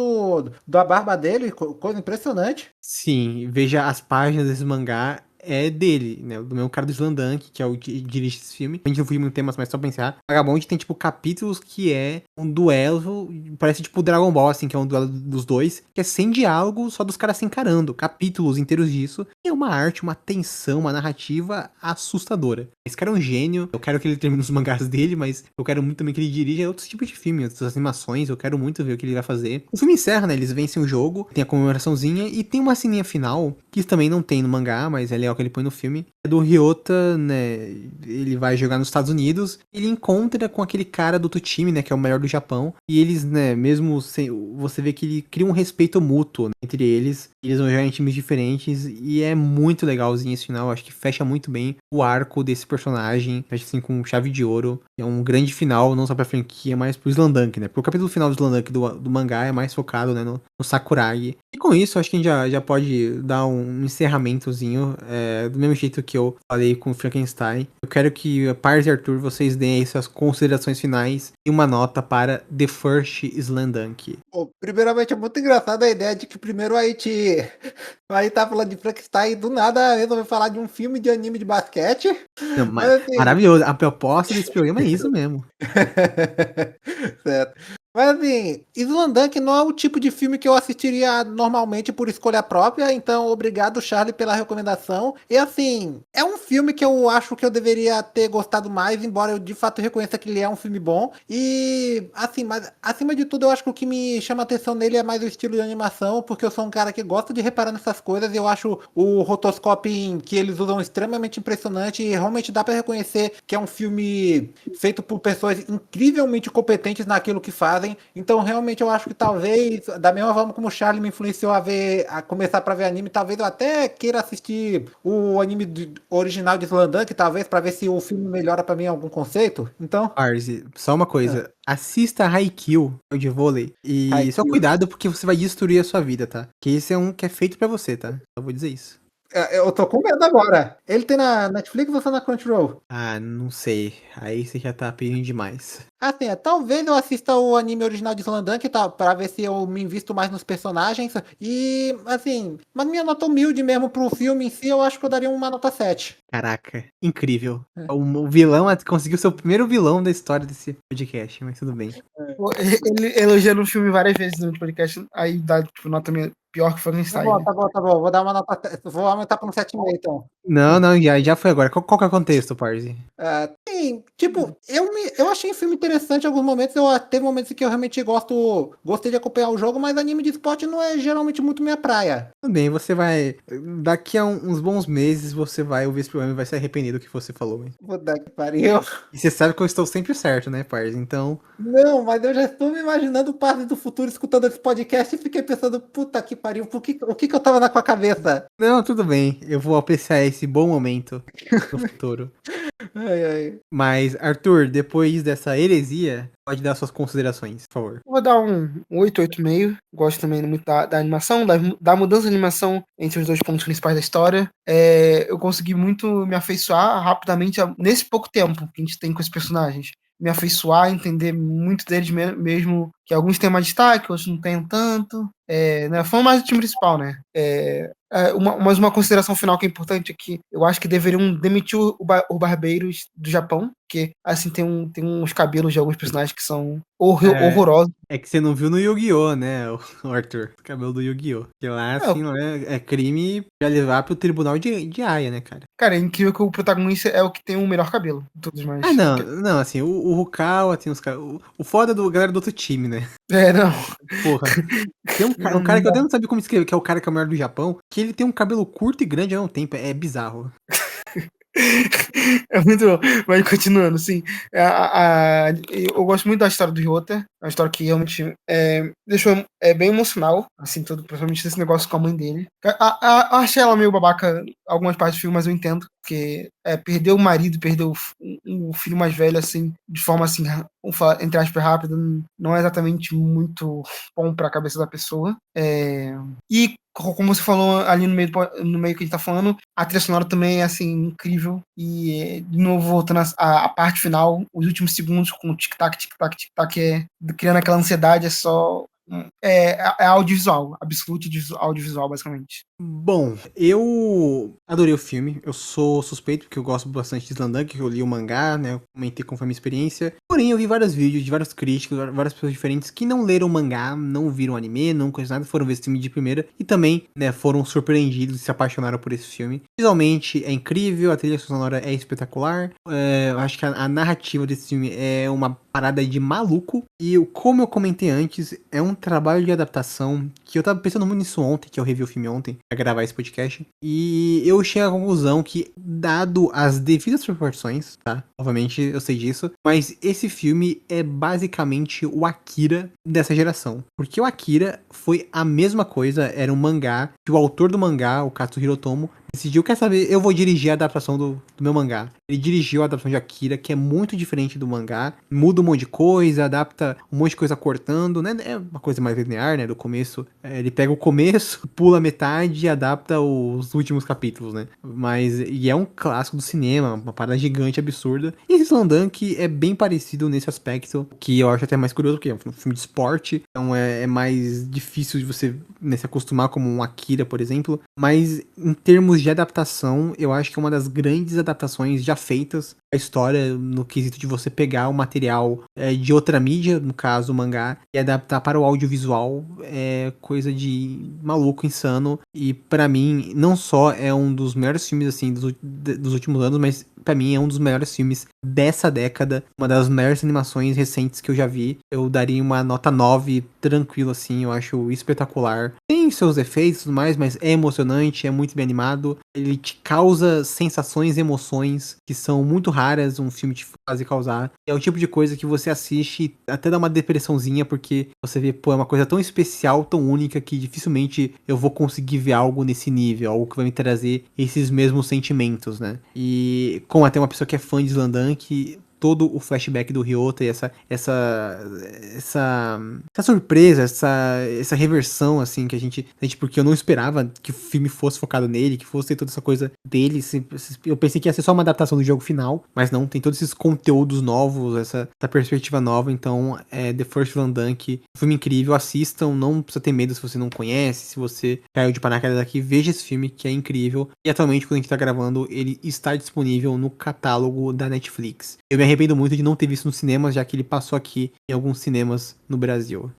da barba dele, coisa impressionante. Sim, veja as páginas desse mangá. É dele, né? Do mesmo cara do Slandunk, que é o que dirige esse filme. A gente não fugiu muito temas, mas só pra encerrar. Vagabond tem, tipo, capítulos que é um duelo. Parece, tipo, Dragon Ball, assim, que é um duelo dos dois. Que é sem diálogo, só dos caras se encarando. Capítulos inteiros disso. E é uma arte, uma tensão, uma narrativa assustadora. Esse cara é um gênio. Eu quero que ele termine os mangás dele, mas eu quero muito também que ele dirija outros tipos de filmes, outras animações. Eu quero muito ver o que ele vai fazer. O filme encerra, né? Eles vencem o jogo, tem a comemoraçãozinha e tem uma ceninha final, que também não tem no mangá, mas é legal que ele põe no filme. É do Ryota, né? Ele vai jogar nos Estados Unidos. Ele encontra com aquele cara do outro time, né? Que é o melhor do Japão. E eles, né? Mesmo sem. Você vê que ele cria um respeito mútuo, né, entre eles. Eles vão jogar em times diferentes. E é muito legalzinho esse final. Acho que fecha muito bem o arco desse personagem. Fecha assim com chave de ouro. É um grande final, não só pra franquia, mas pro Slandunk, né? Porque o capítulo final do Slandunk do mangá é mais focado, né? No Sakuragi. E com isso, acho que a gente já pode dar um encerramentozinho. Do mesmo jeito que eu falei com o Frankenstein. Eu quero que, Pars e Arthur, vocês deem aí suas considerações finais e uma nota para The First Slandunk. Pô, primeiramente, é muito engraçada a ideia de que primeiro aí tá falando de Frankenstein e do nada resolveu falar de um filme de anime de basquete. Não, Mas assim, maravilhoso. A proposta desse programa é isso mesmo. certo. Mas assim, Slandunk não é o tipo de filme que eu assistiria normalmente por escolha própria, então obrigado, Charlie, pela recomendação. E assim, é um filme que eu acho que eu deveria ter gostado mais, embora eu de fato reconheça que ele é um filme bom. E assim, mas acima de tudo, eu acho que o que me chama a atenção nele é mais o estilo de animação, porque eu sou um cara que gosta de reparar nessas coisas e eu acho o rotoscoping que eles usam extremamente impressionante e realmente dá pra reconhecer que é um filme feito por pessoas incrivelmente competentes naquilo que fazem. Então, realmente, eu acho que talvez, da mesma forma como o Charlie me influenciou a começar pra ver anime, talvez eu até queira assistir o anime original de Slandunk, talvez, pra ver se o filme melhora pra mim algum conceito. Então, Parse, só uma coisa. Assista Haikyuu, o de vôlei. E só Haikyuu. cuidado porque você vai destruir a sua vida, tá? Que esse é um que é feito pra você, tá? Só vou dizer isso. eu tô com medo agora. Ele tem na Netflix ou só na Crunchyroll? Ah, não sei. Aí você já tá pedindo demais. Assim, talvez eu assista o anime original de Slandunk, tá, pra ver se eu me invisto mais nos personagens. E, assim, mas minha nota humilde mesmo pro filme em si, eu acho que eu daria uma nota 7. Caraca, incrível. O vilão conseguiu ser o primeiro vilão da história desse podcast, mas tudo bem. Pô, ele elogiando o filme várias vezes no podcast, aí dá tipo, nota pior que Tá Frankenstein. bom, Né? tá bom, tá bom. Vou dar uma nota. Vou aumentar pra um 7,5 então. Não, já foi agora. Qual que é o contexto, Parzi? Sim, tipo, eu achei o filme interessante em alguns momentos. Teve momentos em que eu realmente gostei de acompanhar o jogo, mas anime de esporte não é geralmente muito minha praia. Tudo bem, você vai. Daqui a uns bons meses você vai ouvir esse programa e vai se arrepender do que você falou, hein? Puta que pariu. E você sabe que eu estou sempre certo, né, Parzi? Então. Não, mas eu já estou me imaginando parte do futuro escutando esse podcast e fiquei pensando, puta que pariu, o que que eu tava com a cabeça? Não, tudo bem. Eu vou apreciar esse bom momento no futuro. Ai, ai. Mas, Arthur, depois dessa heresia, pode dar suas considerações, por favor. Eu vou dar um 8, 8,5. Gosto também muito da animação, da mudança de animação entre os dois pontos principais da história. Eu consegui muito me afeiçoar rapidamente nesse pouco tempo que a gente tem com esses personagens. Me afeiçoar, entender muito deles mesmo, que alguns têm mais destaque, outros não têm tanto. Né, falando mais do time principal, né? Mas uma consideração final que é importante é que eu acho que deveriam demitir o Barbeiros do Japão, porque assim tem uns cabelos de alguns personagens que são horrorosos. É que você não viu no Yu-Gi-Oh, né, o Arthur? O cabelo do Yu-Gi-Oh. Que lá, assim, não é crime pra levar pro tribunal de Haia, né, cara? Cara, é incrível que o protagonista é o que tem o melhor cabelo de todos mais. Não, assim, o Rukawa tem os caras. O foda do galera do outro time, né? Não. Porra. Tem um cara que eu até não sabia como escrever, que é o cara que é o melhor do Japão, que ele tem um cabelo curto e grande ao mesmo tempo. É bizarro. É muito bom. Mas continuando, sim. Eu gosto muito da história do Ryota. É uma história que realmente deixou bem emocional, assim, tudo, principalmente esse negócio com a mãe dele. Eu achei ela meio babaca algumas partes do filme, mas eu entendo, porque perder o marido, perder o filho mais velho, assim, de forma, assim, vamos falar, entre aspas, rápida, não é exatamente muito bom pra cabeça da pessoa. E como você falou ali no meio que a gente tá falando, a trilha sonora também é assim, incrível. E de novo, voltando à parte final, os últimos segundos com tic-tac, tic-tac, tic-tac, criando aquela ansiedade, é só. É audiovisual, absoluto audiovisual, basicamente. Bom, eu adorei o filme. Eu sou suspeito porque eu gosto bastante de Slandunk, que eu li o mangá, né? Eu comentei conforme a minha experiência. Porém, eu vi vários vídeos de vários críticos, várias pessoas diferentes que não leram o mangá, não viram o anime, não conhecem nada, foram ver esse filme de primeira e também, né, foram surpreendidos e se apaixonaram por esse filme. Visualmente é incrível, a trilha sonora é espetacular. Eu acho que a narrativa desse filme é uma parada de maluco. E como eu comentei antes, é um trabalho de adaptação que eu tava pensando muito nisso ontem, que eu revi o filme ontem pra gravar esse podcast. E eu cheguei à conclusão que, dado as devidas proporções, tá? Obviamente eu sei disso, mas esse filme é basicamente o Akira dessa geração. Porque o Akira foi a mesma coisa, era um mangá que o autor do mangá, o Katsuhiro Otomo, decidiu, quer saber, eu vou dirigir a adaptação do meu mangá. Ele dirigiu a adaptação de Akira, que é muito diferente do mangá, muda um monte de coisa, adapta um monte de coisa cortando, né? É uma coisa mais linear, né? Do começo, ele pega o começo, pula metade e adapta os últimos capítulos, né? E é um clássico do cinema, uma parada gigante, absurda. E esse Slandunk é bem parecido nesse aspecto, que eu acho até mais curioso, porque é um filme de esporte, então é mais difícil de você, né, se acostumar como um Akira, por exemplo, mas em termos de adaptação, eu acho que é uma das grandes adaptações já feitas a história no quesito de você pegar o material de outra mídia, no caso o mangá, e adaptar para o audiovisual é coisa de maluco, insano, e pra mim não só é um dos melhores filmes assim dos últimos anos, mas pra mim é um dos melhores filmes dessa década, uma das melhores animações recentes que eu já vi. Eu daria uma nota 9 tranquilo assim, eu acho espetacular. Tem seus efeitos e tudo mais, mas é emocionante, é muito bem animado. Ele te causa sensações e emoções que são muito raras um filme te fazer causar. É o tipo de coisa que você assiste e até dá uma depressãozinha, porque você vê, pô, é uma coisa tão especial, tão única, que dificilmente eu vou conseguir ver algo nesse nível, algo que vai me trazer esses mesmos sentimentos, né? E como até uma pessoa que é fã de Slandunk, todo o flashback do Ryota e essa surpresa, essa reversão, assim, que a gente, porque eu não esperava que o filme fosse focado nele, que fosse ter toda essa coisa dele. Eu pensei que ia ser só uma adaptação do jogo final, mas não, tem todos esses conteúdos novos, essa perspectiva nova. Então, The First Slandunk, filme incrível, assistam, não precisa ter medo se você não conhece, se você caiu de paraquedas aqui, veja esse filme que é incrível. E atualmente, quando a gente tá gravando, ele está disponível no catálogo da Netflix. Eu me arrependo muito de não ter visto nos cinemas, já que ele passou aqui em alguns cinemas no Brasil.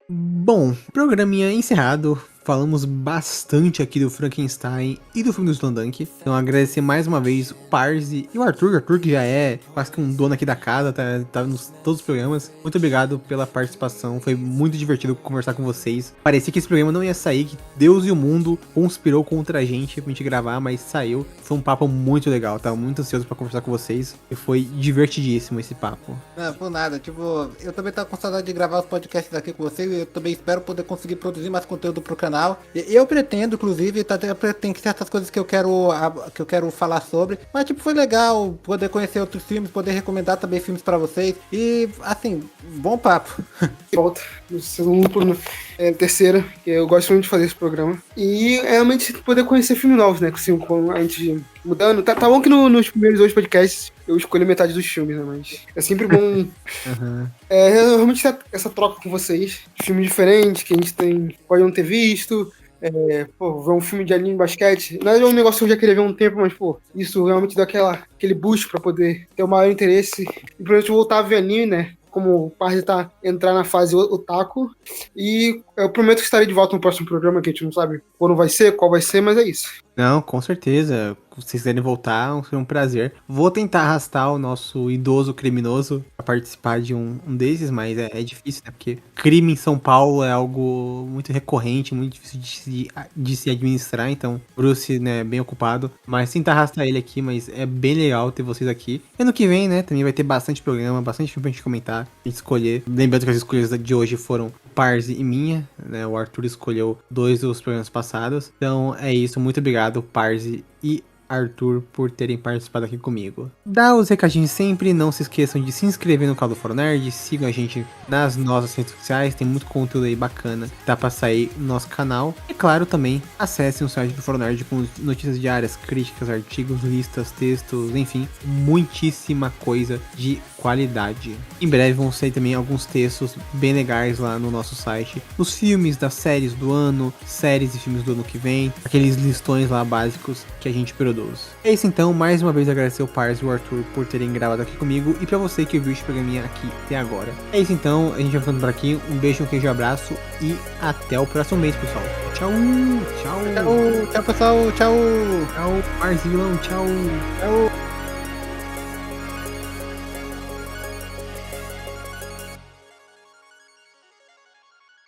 Bom, programinha encerrado. falamos bastante aqui do Frankenstein e do filme do Slandunk. Então agradecer mais uma vez o Parzi e o Arthur que já é quase que um dono aqui da casa, tá nos todos os programas. Muito obrigado pela participação, foi muito divertido conversar com vocês. Parecia que esse programa não ia sair, que Deus e o mundo conspirou contra a gente pra gente gravar, mas saiu. Foi um papo muito legal, tava muito ansioso pra conversar com vocês e foi divertidíssimo esse papo. Não, por nada, tipo, eu também tava com saudade de gravar os podcasts aqui com vocês e eu também espero poder conseguir produzir mais conteúdo pro canal. Eu pretendo, inclusive, tem certas coisas que eu quero falar sobre, mas tipo, foi legal poder conhecer outros filmes, poder recomendar também filmes pra vocês e, assim, bom papo. Volta no segundo, terceira, que eu gosto muito de fazer esse programa. E é realmente poder conhecer filmes novos, né? Assim, com a gente mudando. Tá bom que nos primeiros 2 podcasts eu escolhi metade dos filmes, né? Mas é sempre bom realmente ter essa troca com vocês. Filmes diferentes que a gente pode não ter visto. Ver um filme de anime e basquete. Não é um negócio que eu já queria ver há um tempo, mas, isso realmente dá aquele boost pra poder ter o maior interesse. E pra gente voltar a ver anime, né? Como o Parzi tá entrar na fase otaku. E eu prometo que estarei de volta no próximo programa, que a gente não sabe quando vai ser, qual vai ser, mas é isso. Não, com certeza. Se vocês quiserem voltar, foi um prazer. Vou tentar arrastar o nosso idoso criminoso a participar de um desses, mas é difícil, né? Porque crime em São Paulo é algo muito recorrente, muito difícil de se administrar. Então, Bruce, né, é bem ocupado. Mas tentar arrastar ele aqui, mas é bem legal ter vocês aqui. Ano que vem, né, também vai ter bastante programa, bastante filme pra gente comentar, pra gente escolher. Lembrando que as escolhas de hoje foram Parzi e minha, né? O Arthur escolheu 2 dos programas passados. Então é isso, muito obrigado, Parzi e Arthur, por terem participado aqui comigo. Dá os recadinhos sempre, não se esqueçam de se inscrever no canal do Foro Nerd, sigam a gente nas nossas redes sociais, tem muito conteúdo aí bacana que tá pra sair no nosso canal. E claro, também acessem o site do Foro Nerd com notícias diárias, críticas, artigos, listas, textos, enfim, muitíssima coisa de qualidade. Em breve vão sair também alguns textos bem legais lá no nosso site, os filmes das séries do ano, séries e filmes do ano que vem, aqueles listões lá básicos que a gente produz. É isso então, mais uma vez agradecer o Parzi e o Arthur por terem gravado aqui comigo e pra você que viu esse programinha aqui até agora. É isso então, a gente vai ficando por aqui, um beijo, um queijo, abraço e até o próximo mês, pessoal. Tchau, tchau. Tchau, pessoal, tchau. Tchau, Parzi, vilão, tchau. Tchau.